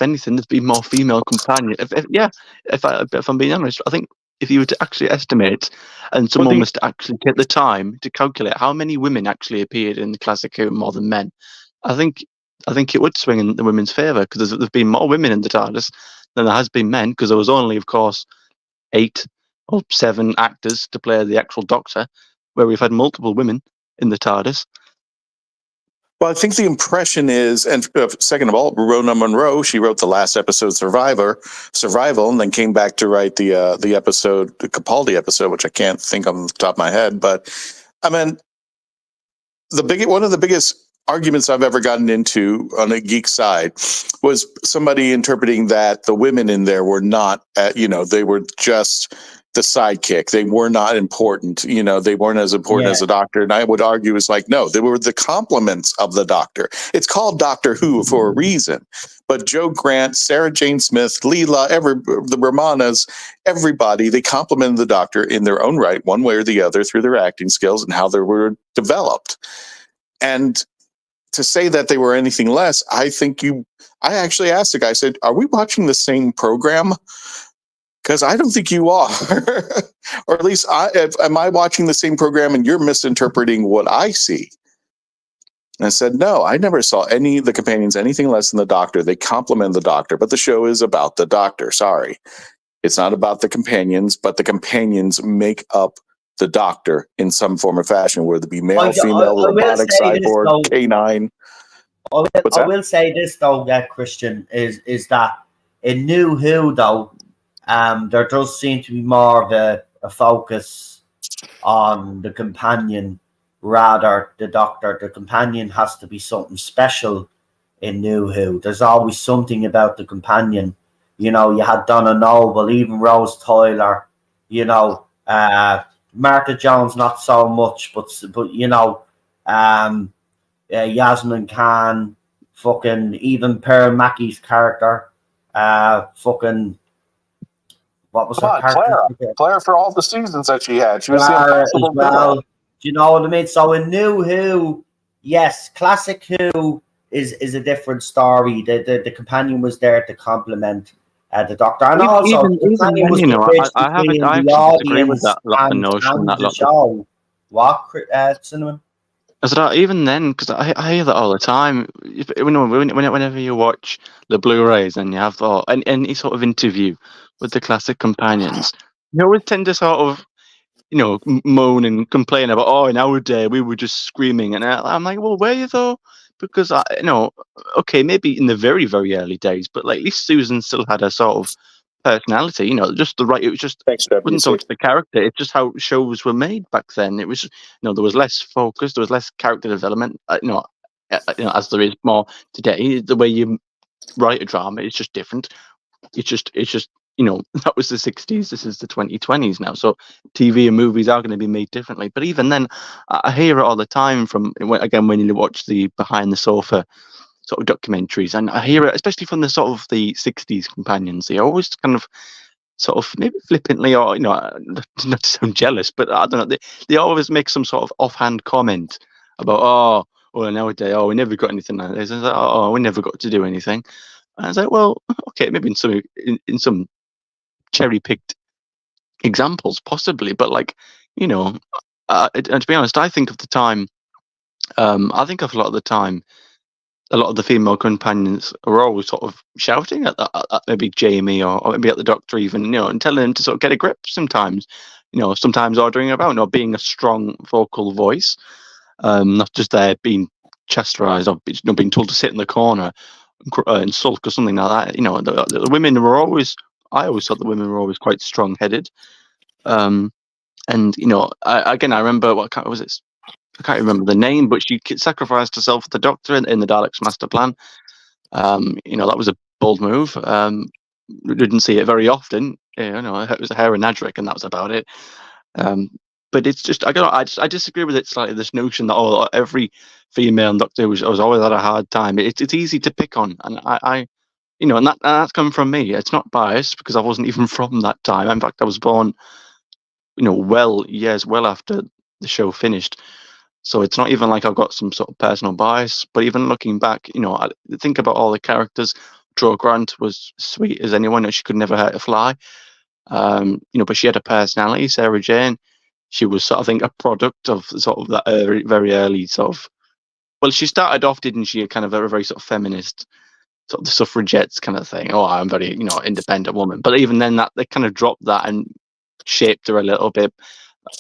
anything, there's been more female companions. If I'm being honest, I think if you were to actually estimate, and someone was to actually take the time to calculate how many women actually appeared in the classic Who more than men, I think it would swing in the women's favour, because there's been more women in the TARDIS than there has been men, because there was only, of course, 8 or 7 actors to play the actual Doctor, where we've had multiple women in the TARDIS. Well, I think the impression is, and second of all, Rona Munro, she wrote the last episode, Survival, and then came back to write the episode, the Capaldi episode, which I can't think on the top of my head. But I mean, one of the biggest arguments I've ever gotten into on a geek side was somebody interpreting that the women in there were not, they were just the sidekick. They were not important. They weren't as important as the Doctor. And I would argue is like, no, they were the complements of the Doctor. It's called Doctor Who for a reason. But Joe Grant, Sarah Jane Smith, Leela, the Romanas, everybody, they complemented the Doctor in their own right, one way or the other, through their acting skills and how they were developed. And to say that they were anything less, I actually asked the guy, I said, are we watching the same program? Because I don't think you are. Or at least, am I watching the same program and you're misinterpreting what I see? And I said, no, I never saw the companions anything less than the Doctor. They complement the Doctor, but the show is about the Doctor. Sorry. It's not about the companions, but the companions make up the Doctor in some form or fashion, whether it be male, female, robotic, cyborg, canine. I will say this, though, Christian, is that in New Who, though, there does seem to be more of a focus on the companion rather the Doctor. The companion has to be something special in New Who. There's always something about the companion. You had Donna Noble, even Rose Tyler, Martha Jones, not so much, but Yasmin Khan, fucking even Pearl Mackey's character, fucking what was her character? Claire for all the seasons that she had. She was as well. Do you know what I mean? So in New Who, yes, classic Who is a different story. The companion was there to complement the Doctor, and also I disagree with that notion. That show. What, Cinnamon? Even then, because I hear that all the time. Whenever you watch the Blu-rays and you have any sort of interview with the classic companions, they always tend to sort of, moan and complain about, oh, in our day we were just screaming, and I'm like, well, were you though? Because okay, maybe in the very, very early days, but like at least Susan still had a sort of personality, just the right. It was just wasn't so much the character; it's just how shows were made back then. It was, there was less focus, there was less character development. As there is more today. The way you write a drama is just different. It's just that was the 60s. This is the 2020s now. So TV and movies are going to be made differently. But even then, I hear it all the time from, again, when you watch the behind the sofa sort of documentaries, and I hear it especially from the sort of the 60s companions. They always kind of sort of maybe flippantly, or not to sound jealous, but I don't know, they always make some sort of offhand comment about, nowadays, we never got anything like this. I was like, we never got to do anything. And I was like, well, okay, maybe in some cherry picked examples, possibly, but like, and to be honest, I think of the time. I think of a lot of the time, a lot of the female companions are always sort of shouting at maybe Jamie or maybe at the Doctor even, and telling him to sort of get a grip sometimes, sometimes ordering about, being a strong vocal voice, not just there being chastised or being told to sit in the corner and sulk or something like that. The women were always, I always thought the women were always quite strong-headed. And, I remember, what was it? I can't remember the name, but she sacrificed herself for the Doctor in the Daleks' master plan. That was a bold move. We didn't see it very often. It was a Hera Nadric, and that was about it. But it's just, I disagree with it slightly. This notion that every female Doctor was always had a hard time. It's easy to pick on, and and that's come from me. It's not biased because I wasn't even from that time. In fact, I was born, years well after the show finished. So it's not even like I've got some sort of personal bias. But even looking back, I think about all the characters. Jo Grant was sweet as anyone. She could never hurt a fly. But she had a personality. Sarah Jane, she was sort of, I think, a product of sort of that very early sort of. Well, she started off, didn't she? Kind of a very sort of feminist, sort of the suffragettes kind of thing. Oh, I'm very, independent woman. But even then, that they kind of dropped that and shaped her a little bit.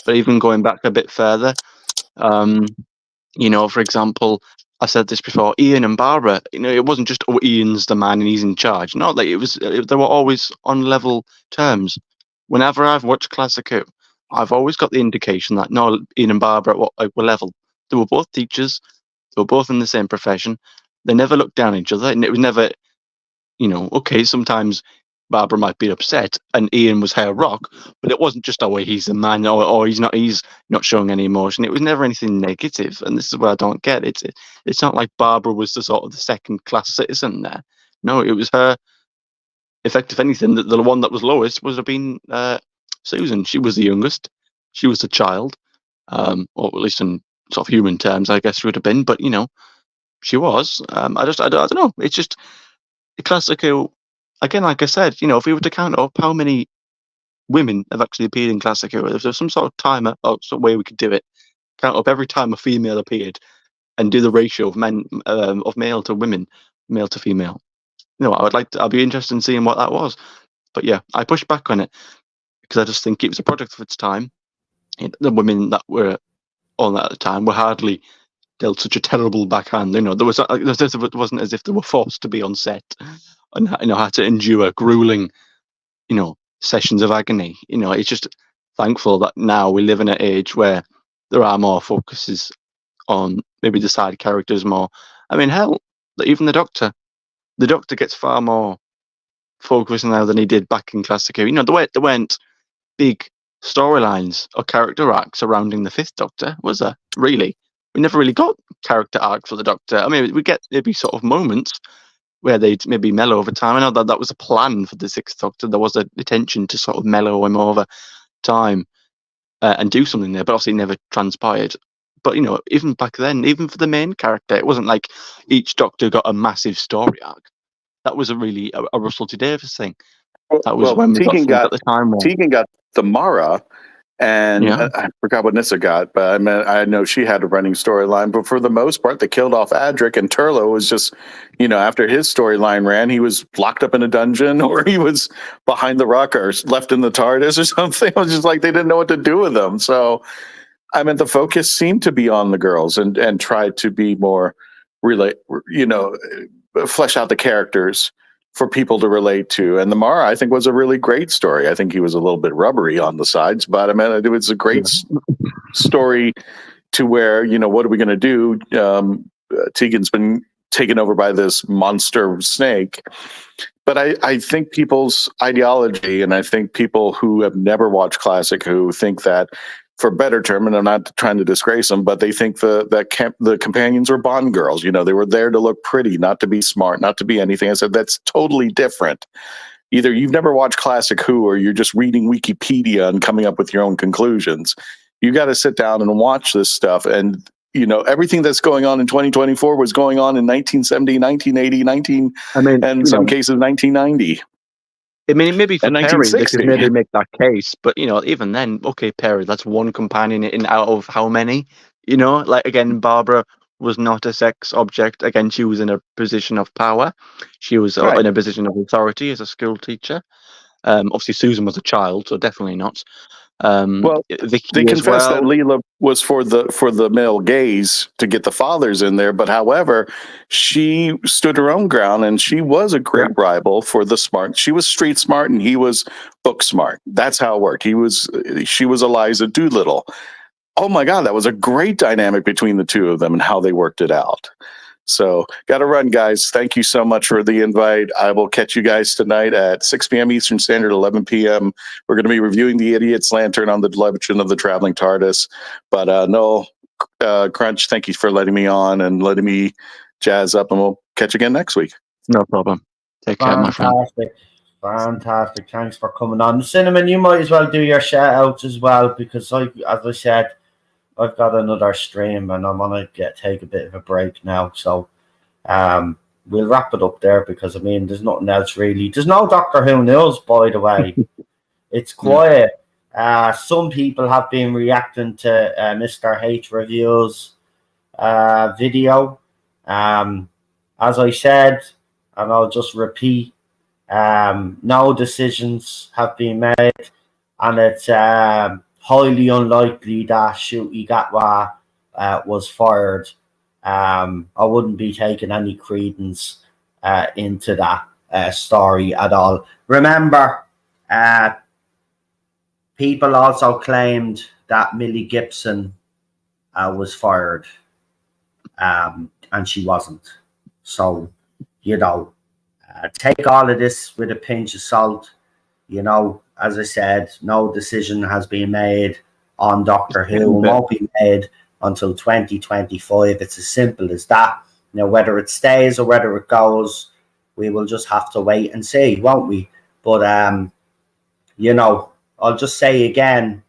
But even going back a bit further, for example, I said this before, Ian and Barbara, it wasn't just, Ian's the man and he's in charge. No, like they were always on level terms. Whenever I've watched Classic Who, I've always got the indication that, no, Ian and Barbara were level. They were both teachers. They were both in the same profession. They never looked down at each other. And it was never, okay, sometimes Barbara might be upset and Ian was her rock, but it wasn't just, he's a man or he's not showing any emotion. It was never anything negative. And this is what I don't get. It's not like Barbara was the sort of the second class citizen there. No, it was her. If anything, the one that was lowest would have been Susan. She was the youngest. She was the child, or at least in sort of human terms, I guess she would have been. But she was. I don't know. It's just a Classic Who. Again, like I said, if we were to count up how many women have actually appeared in Classic Who, if there's some sort of timer or some way we could do it, count up every time a female appeared, and do the ratio of of male to women, male to female. I'd be interested in seeing what that was. But yeah, I pushed back on it because I just think it was a product of its time. The women that were on that at the time were hardly dealt such a terrible backhand. It wasn't as if they were forced to be on set and had to endure grueling, sessions of agony. It's just thankful that now we live in an age where there are more focuses on maybe the side characters more. I mean, hell, even the Doctor gets far more focus now than he did back in Classic Who. There weren't big storylines or character arcs surrounding the Fifth Doctor, was there? Really? We never really got character arc for the Doctor. I mean, we get maybe sort of moments where they'd maybe mellow over time. I know that was a plan for the Sixth Doctor. There was an intention to sort of mellow him over time and do something there, but obviously never transpired. But, even back then, even for the main character, it wasn't like each Doctor got a massive story arc. That was a Russell T Davies thing. That was when we got at the time. Tegan got the Mara, And Yeah. I forgot what Nissa got, but I know she had a running storyline. But for the most part, they killed off Adric, and Turlo was just, after his storyline ran, he was locked up in a dungeon, or he was behind the rock, or left in the TARDIS or something. It was just like they didn't know what to do with him. So, the focus seemed to be on the girls and try to be more flesh out the characters for people to relate to. And the Mara, I think, was a really great story. I think he was a little bit rubbery on the sides, but it was a great story to where, what are we going to do? Tegan's been taken over by this monster snake. But I think people's ideology, and I think people who have never watched Classic Who think that, for better term, and I'm not trying to disgrace them, but they think the companions were Bond girls. They were there to look pretty, not to be smart, not to be anything. I said, that's totally different. Either you've never watched Classic Who, or you're just reading Wikipedia and coming up with your own conclusions. You got to sit down and watch this stuff. And, everything that's going on in 2024 was going on in 1970, 1980, and in some cases 1990. I mean, maybe for And Perry, they could 1960. maybe make that case, but even then, okay, Perry, that's one companion in out of how many? Again, Barbara was not a sex object. Again, she was in a position of power. She was in a position of authority as a school teacher. Obviously, Susan was a child, so definitely not. Vicky they confessed that well. Leela was for the male gaze to get the fathers in there, but however, she stood her own ground, and she was a great rival for the smart. She was street smart, and he was book smart. That's how it worked. She was Eliza Doolittle. Oh my God, that was a great dynamic between the two of them and how they worked it out. So, got to run, guys. Thank you so much for the invite. I will catch you guys tonight at 6 p.m. Eastern Standard, 11 p.m. We're going to be reviewing The Idiot's Lantern on the Legend of the Traveling TARDIS. But Noel, Crunch, thank you for letting me on and letting me jazz up, and we'll catch you again next week. No problem. Take care, my friend. Fantastic. Thanks for coming on. Cinnamon, you might as well do your shout outs as well, because as I said, I've got another stream and I want to take a bit of a break now. So we'll wrap it up there, because there's nothing else really. There's no Doctor Who news, by the way. It's quiet. Some people have been reacting to Mr. H Reviews video. As I said, and I'll just repeat, no decisions have been made, and it's highly unlikely that Ncuti Gatwa was fired. I wouldn't be taking any credence into that story at all. Remember, people also claimed that Millie Gibson was fired, and she wasn't. So, take all of this with a pinch of salt. As I said, no decision has been made on Doctor Who. It won't be made until 2025. It's as simple as that. Whether it stays or whether it goes, we will just have to wait and see, won't we? But I'll just say again,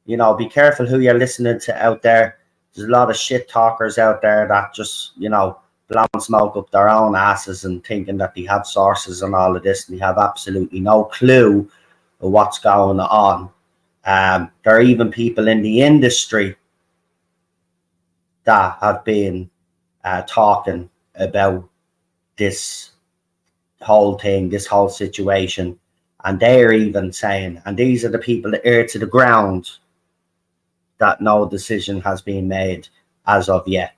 be careful who you're listening to out there. There's a lot of shit talkers out there that just, blowing smoke up their own asses and thinking that they have sources and all of this, and they have absolutely no clue of what's going on. There are even people in the industry that have been talking about this whole thing, this whole situation, and they're even saying, and these are the people that ear to the ground, that no decision has been made as of yet,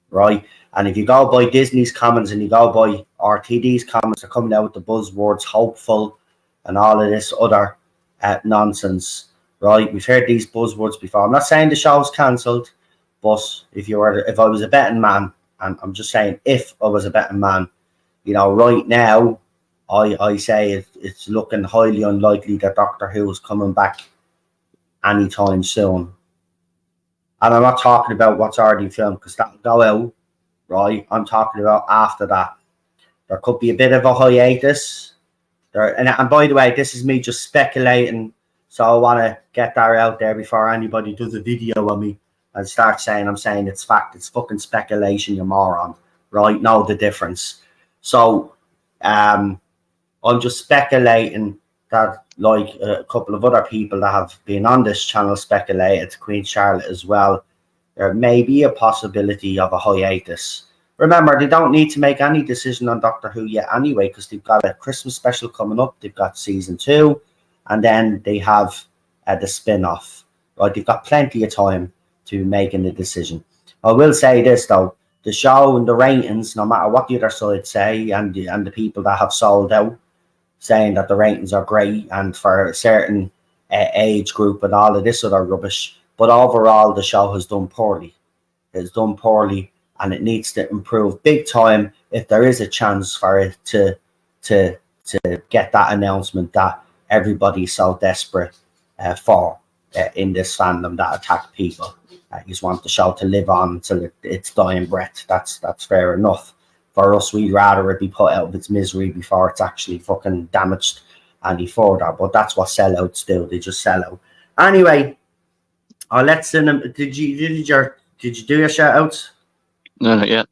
right? And if you go by Disney's comments and you go by RTD's comments, they're coming out with the buzzwords hopeful and all of this other nonsense, right? We've heard these buzzwords before. I'm not saying the show's cancelled, but if I was a betting man, and I'm just saying if I was a betting man, right now, I say it's looking highly unlikely that Doctor Who is coming back anytime soon. And I'm not talking about what's already filmed, because that'll go out, right? I'm talking about after that. There could be a bit of a hiatus. And by the way, this is me just speculating, so I want to get that out there before anybody does a video on me and start saying I'm saying it's fact. It's fucking speculation, you moron, right? Know the difference. So I'm just speculating that, like a couple of other people that have been on this channel, speculated Queen Charlotte as well, there may be a possibility of a hiatus. Remember, they don't need to make any decision on Doctor Who yet anyway, because they've got a Christmas special coming up. They've got season 2, and then they have the spin-off. Right, they've got plenty of time to making the decision. I will say this though: the show and the ratings, no matter what the other side say, and the people that have sold out, saying that the ratings are great and for a certain age group and all of this other rubbish. But overall, the show has done poorly. It's done poorly, and it needs to improve big time if there is a chance for it to get that announcement that everybody's so desperate for in this fandom that attack people. You just want the show to live on until its dying breath. That's fair enough. For us, we'd rather it be put out of its misery before it's actually fucking damaged any further. But that's what sellouts do. They just sell out. Anyway, I'll let Cinema. Did you do your shout outs? No, not yet.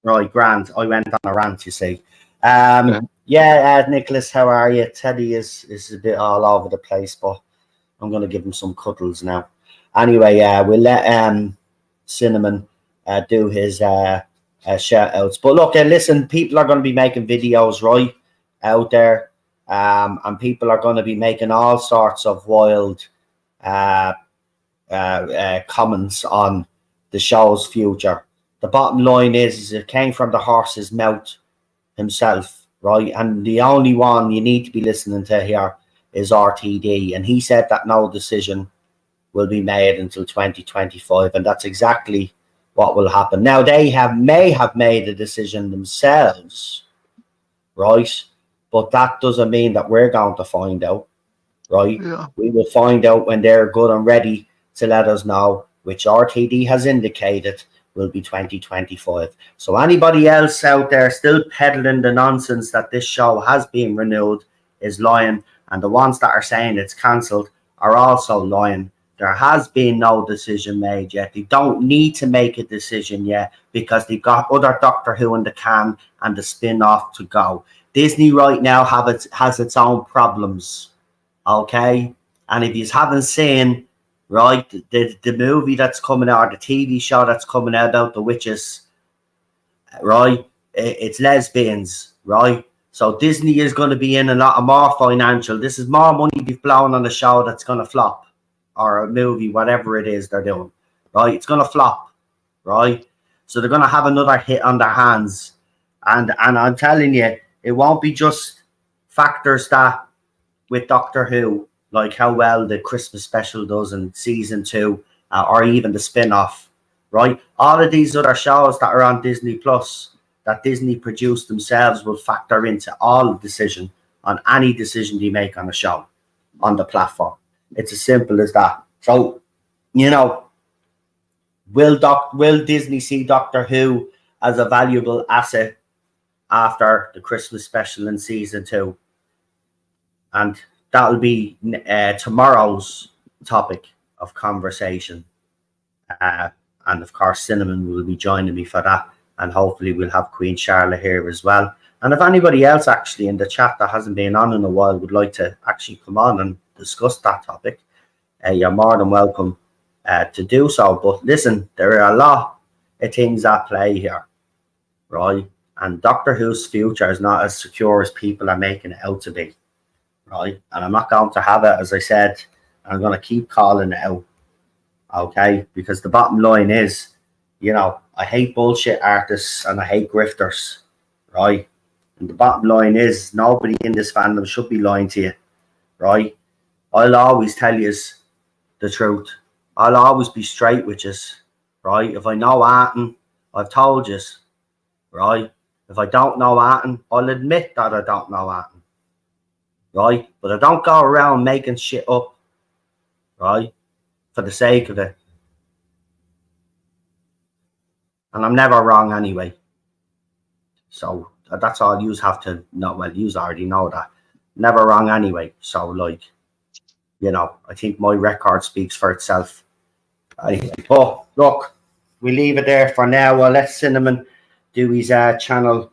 Right, grand. I went on a rant, you see. Nicholas, how are you? Teddy is a bit all over the place, but I'm going to give him some cuddles now. Anyway, we'll let Cinnamon do his shout outs. But look, listen, people are going to be making videos right out there, and people are going to be making all sorts of wild comments on the show's future. The bottom line is it came from the horse's mouth himself, right? And the only one you need to be listening to here is RTD, and he said that no decision will be made until 2025, and that's exactly what will happen. Now, they may have made a decision themselves, right? But that doesn't mean that we're going to find out, right? Yeah. We will find out when they're good and ready to let us know, which RTD has indicated will be 2025. So anybody else out there still peddling the nonsense that this show has been renewed is lying, and the ones that are saying it's cancelled are also lying. There has been no decision made yet. They don't need to make a decision yet because they've got other Doctor Who in the can and the spin-off to go. Disney right now has its own problems, okay? And if you haven't seen, right, the movie that's coming out, or the TV show that's coming out about the witches, right, it's lesbians, right? So Disney is going to be in a lot of more financial. This is more money they've blown on a show that's going to flop, or a movie, whatever it is they're doing, right? It's going to flop, right? So they're going to have another hit on their hands. And I'm telling you, it won't be just factors that with Doctor Who, like how well the Christmas special does in season 2, or even the spin-off, right? All of these other shows that are on Disney Plus that Disney produced themselves will factor into all decision on any decision they make on a show on the platform. It's as simple as that. So, you know, will Disney see Doctor Who as a valuable asset after the Christmas special in season 2? And that'll be tomorrow's topic of conversation. And of course, Cinnamon will be joining me for that. And hopefully we'll have Queen Charlotte here as well. And if anybody else actually in the chat that hasn't been on in a while would like to actually come on and discuss that topic, you're more than welcome to do so. But listen, there are a lot of things at play here, right? And Doctor Who's future is not as secure as people are making it out to be, right? And I'm not going to have it, as I said, I'm going to keep calling it out, okay? Because the bottom line is, you know, I hate bullshit artists and I hate grifters, right? And the bottom line is nobody in this fandom should be lying to you, right? I'll always tell you the truth. I'll always be straight with you, right? If I know anything, I've told you, right? If I don't know anything, I'll admit that I don't know anything, right? But I don't go around making shit up, right? For the sake of it. And I'm never wrong anyway. So that's all you have to know. Well, you already know that. Never wrong anyway. So, like, you know, I think my record speaks for itself. But look, we leave it there for now. I'll let Cinnamon do his channel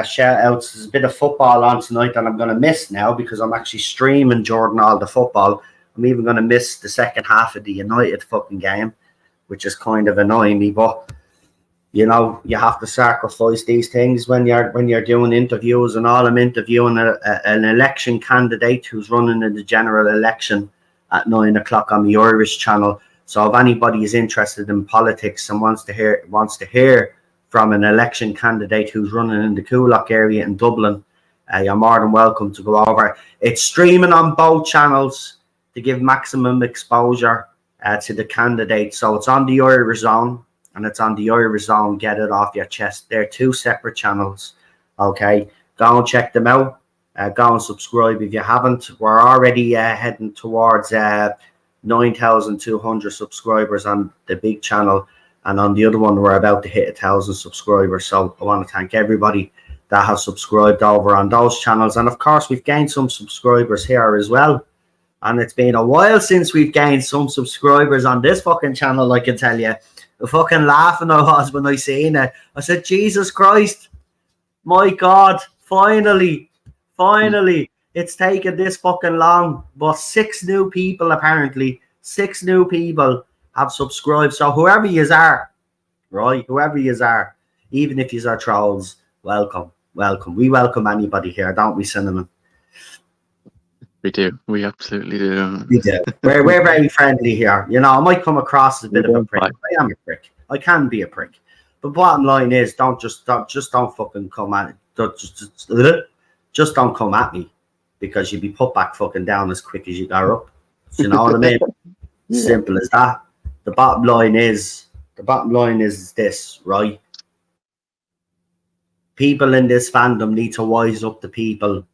shout outs. There's a bit of football on tonight that I'm going to miss now because I'm actually streaming Jordan all the football. I'm even going to miss the second half of the United fucking game, which is kind of annoying me. But you know, you have to sacrifice these things when you're doing interviews and all. I'm interviewing an election candidate who's running in the general election at 9 o'clock on the Irish channel. So if anybody is interested in politics and wants to hear from an election candidate who's running in the Coolock area in Dublin, you're more than welcome to go over. It's streaming on both channels to give maximum exposure to the candidate. So it's on the Irish Zone and it's on the Irish Zone. Get it off your chest. They're two separate channels. Okay, go and check them out. Go and subscribe if you haven't. We're already heading towards 9,200 subscribers on the big channel. And on the other one, we're about to hit 1,000 subscribers. So I want to thank everybody that has subscribed over on those channels. And of course, we've gained some subscribers here as well. And it's been a while since we've gained some subscribers on this fucking channel, I can tell you. The fucking laughing I was when I seen it. I said, Jesus Christ, my God, finally, it's taken this fucking long. But 6 new people, apparently, 6 new people have subscribed. So whoever yous are, right, whoever yous are, even if yous are trolls, welcome. We welcome anybody here, don't we, Cinnamon? We do. We absolutely do. We do. We're very friendly here. You know, I might come across as a bit of a prick. I am a prick. I can be a prick. But bottom line is, don't fucking come at it. Just don't come at me, because you'd be put back fucking down as quick as you got up. You know what I mean? Simple as that. The bottom line is this, right? People in this fandom need to wise up the people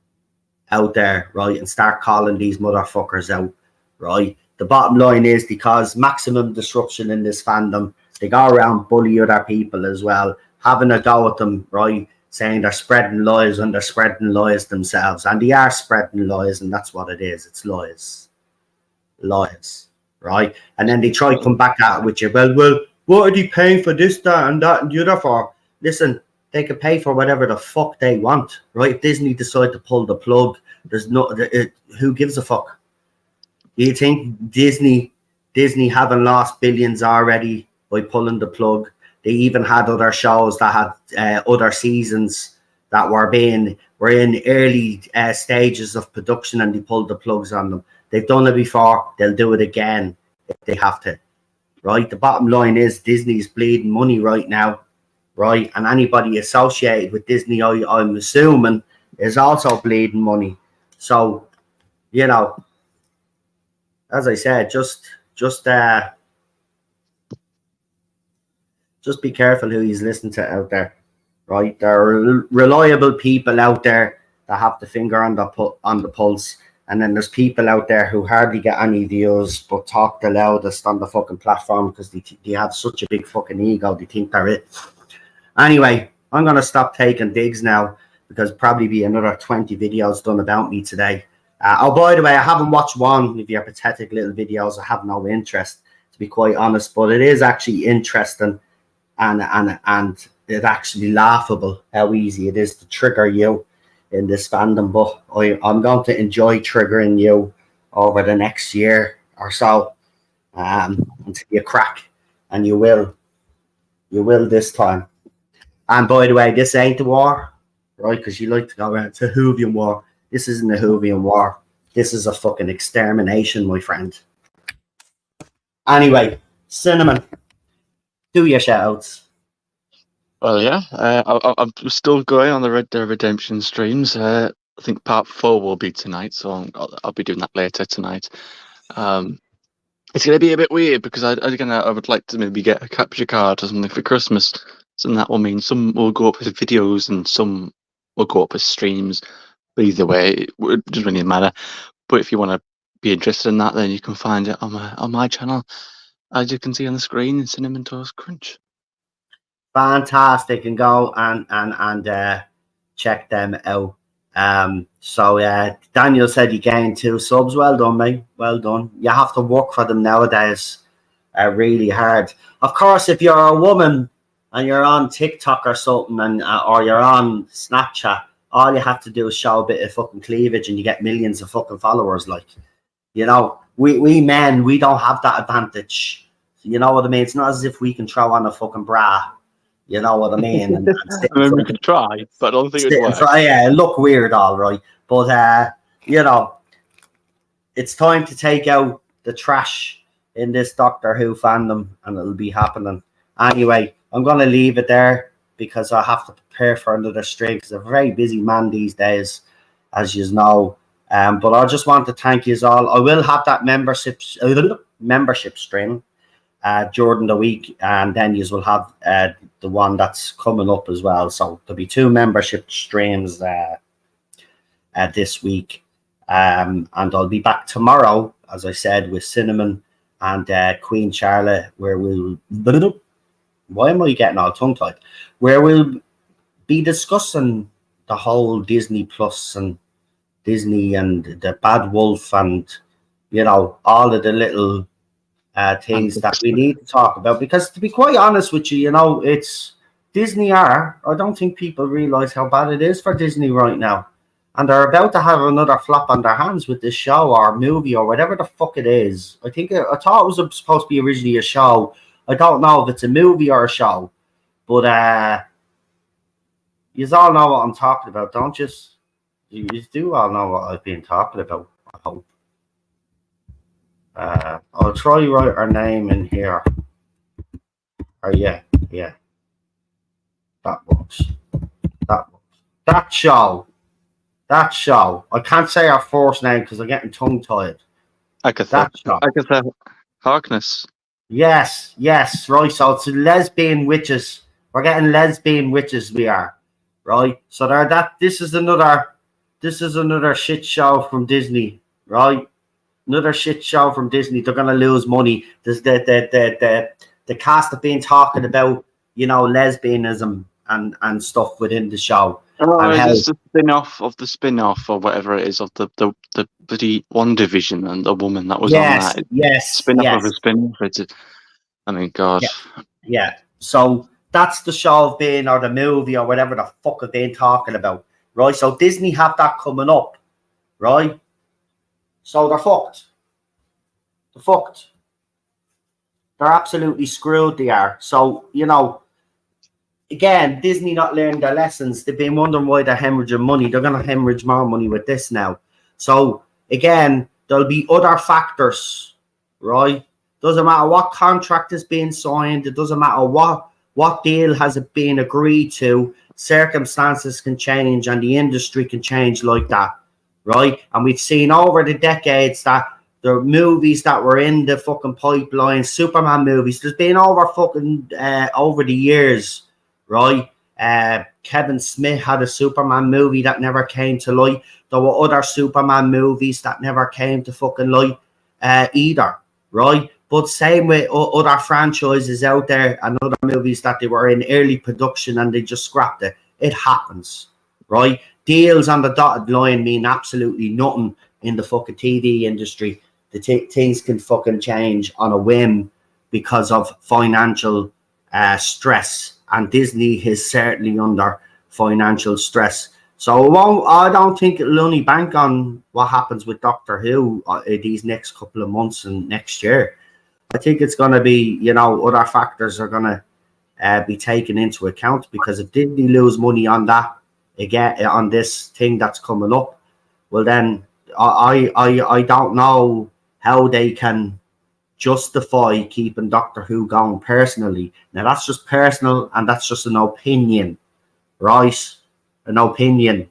out there, right, and start calling these motherfuckers out, right? The bottom line is, because maximum disruption in this fandom, they go around bully other people as well, having a go at them, right, saying they're spreading lies, and they're spreading lies themselves, and they are spreading lies, and that's what it is. It's lies, right? And then they try to come back at it with you. Well, what are they paying for this, that, and the other for? Listen, they can pay for whatever the fuck they want, right? If Disney decide to pull the plug, there's no, who gives a fuck? Do you think Disney haven't lost billions already by pulling the plug? They even had other shows that had other seasons that were in early stages of production, and they pulled the plugs on them. They've done it before. They'll do it again if they have to, right? The bottom line is, Disney's bleeding money right now, right? And anybody associated with Disney, I'm assuming, is also bleeding money. So, you know, as I said, just be careful who he's listening to out there, right? There are reliable people out there that have the finger on the pulse, and then there's people out there who hardly get any views but talk the loudest on the fucking platform because they have such a big fucking ego. They think they're it. Anyway, I'm gonna stop taking digs now, because probably be another 20 videos done about me today. Oh, by the way, I haven't watched one of your pathetic little videos. I have no interest, to be quite honest, but it is actually interesting. And it's actually laughable how easy it is to trigger you in this fandom. But I'm going to enjoy triggering you over the next year or so, until you crack, and you will this time. And by the way, this ain't the war, right? Because you like to go around, it's a Whovian war. This isn't a Whovian war. This is a fucking extermination, my friend. Anyway, Cinnamon, do your shout-outs. Well, yeah, I'm still going on the Red Dead Redemption streams. I think part 4 will be tonight, so I'll be doing that later tonight. It's going to be a bit weird, because I would like to maybe get a capture card or something for Christmas. So that will mean some will go up as videos and some will go up as streams. But either way, it doesn't really matter. But if you want to be interested in that, then you can find it on my channel, as you can see on the screen, Cinnamon Toast Crunch. Fantastic, and go and check them out. So Daniel said you gained 2 subs. Well done, mate. Well done. You have to work for them nowadays, really hard. Of course, if you're a woman and you're on TikTok or something, and or you're on Snapchat, all you have to do is show a bit of fucking cleavage, and you get millions of fucking followers. Like, you know, we men, we don't have that advantage. You know what I mean? It's not as if we can throw on a fucking bra. You know what I mean? And I mean, we could try, but I don't think it'd work. Yeah, it look weird, all right. But you know, it's time to take out the trash in this Doctor Who fandom, and it'll be happening. Anyway, I'm going to leave it there because I have to prepare for another stream because I'm a very busy man these days, as you know. But I just want to thank you all. I will have that membership stream during the week, and then you will have the one that's coming up as well. So there'll be 2 membership streams this week. And I'll be back tomorrow, as I said, with Cinnamon and Queen Charlotte, where we'll... Why am I getting all tongue-tied? Where we'll be discussing the whole Disney Plus and Disney and the Bad Wolf and, you know, all of the little things that we need to talk about. Because to be quite honest with you, you know, it's Disney I don't think people realize how bad it is for Disney right now. And they're about to have another flop on their hands with this show or movie or whatever the fuck it is. I thought it was supposed to be originally a show. I don't know if it's a movie or a show. But you all know what I'm talking about, don't you? You do all know what I've been talking about, I hope. I'll try to write her name in here. Or yeah. That works. That show. I can't say her first name because I'm getting tongue-tied. Agatha Harkness. Yes, right. So it's lesbian witches. We're getting lesbian witches. We are, right. So this is another shit show from Disney, right? Another shit show from Disney. They're gonna lose money. There's the cast have been talking about, you know, lesbianism and stuff within the show. Oh, it's the spin-off of the spin-off or whatever it is of the bloody One Division and the woman that was on that. Yes. Spin-off of a spin-off. I mean, God. Yeah. So that's the show being, or the movie or whatever the fuck have been talking about, right? So Disney have that coming up, right? So they're fucked. They're absolutely screwed, they are. So, you know, again, Disney not learning their lessons. They've been wondering why they're hemorrhaging money. They're going to hemorrhage more money with this now. So, again, there'll be other factors, right? Doesn't matter what contract is being signed. It doesn't matter what deal has been agreed to. Circumstances can change and the industry can change like that, right? And we've seen over the decades that the movies that were in the fucking pipeline, Superman movies, there's been over the years, right? Kevin Smith had a Superman movie that never came to light. There were other Superman movies that never came to fucking light either, right? But same with other franchises out there and other movies that they were in early production and they just scrapped it. It happens, right? Deals on the dotted line mean absolutely nothing in the fucking TV industry. The things can fucking change on a whim because of financial stress. And Disney is certainly under financial stress. So I don't think it'll only bank on what happens with Doctor Who these next couple of months and next year. I think it's going to be, you know, other factors are going to be taken into account, because if Disney lose money on that, again, on this thing that's coming up, well then I don't know how they can justify keeping Doctor Who going personally. Now that's just personal and that's just an opinion, right? An opinion.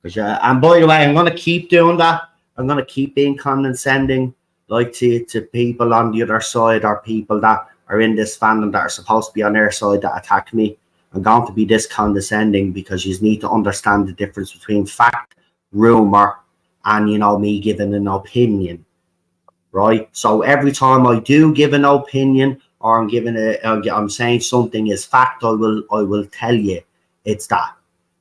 And by the way, I'm going to keep doing that. I'm going to keep being condescending, like to people on the other side, or people that are in this fandom that are supposed to be on their side that attack me. I'm going to be this condescending because you need to understand the difference between fact, rumor, and, you know, me giving an opinion, right? So every time I do give an opinion, or I'm saying something is fact, I will tell you it's that.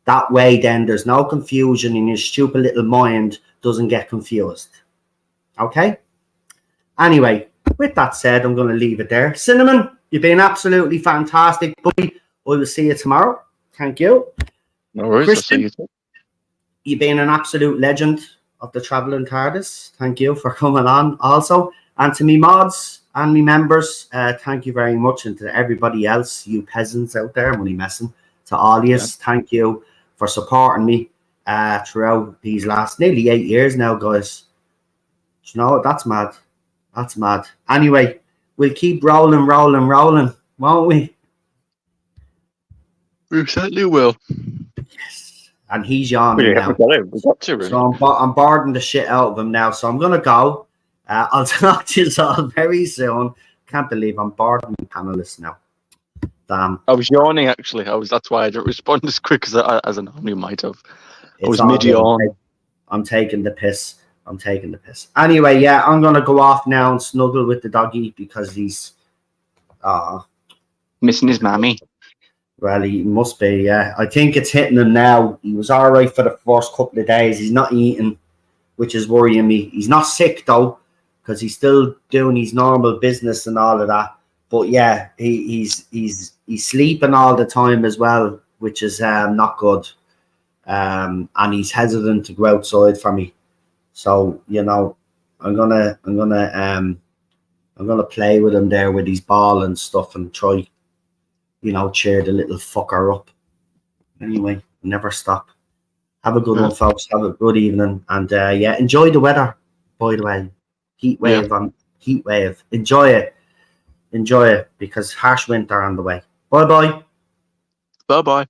That way, then there's no confusion, and your stupid little mind doesn't get confused. Okay? Anyway, with that said, I'm going to leave it there. Cinnamon, You've been absolutely fantastic, buddy. I will see you tomorrow. Thank you. No worries. Christian, I'll see you. You've been an absolute legend of the Travelling Tardis. Thank you for coming on also. And to me mods and me members, thank you very much. And to everybody else, you peasants out there, I'm only messing. To all you, thank you for supporting me throughout these last nearly 8 years now, guys. You know, that's mad. That's mad. Anyway, we'll keep rolling, won't we? We certainly will. Yes. And he's yawning now. We got to, really. So I'm boarding the shit out of him now. So I'm going to go. I'll talk to you all very soon. Can't believe I'm boarding the panelists now. Damn. I was yawning, actually. That's why I didn't respond as quick as I normally might have. I was all mid-yawn. good. I'm taking the piss. Anyway, yeah, I'm going to go off now and snuggle with the doggy because he's missing his mammy. Well, he must be, yeah. I think it's hitting him now. He was all right for the first couple of days. He's not eating, which is worrying me. He's not sick, though, because he's still doing his normal business and all of that. But, yeah, he's sleeping all the time as well, which is not good. And he's hesitant to go outside for me. So, you know, I'm gonna play with him there with his ball and stuff and try, you know, cheer the little fucker up. Anyway, never stop. Have a good one, folks. Have a good evening. And yeah, enjoy the weather, by the way. Heat wave. Enjoy it. Because harsh winter on the way. Bye-bye. Bye-bye.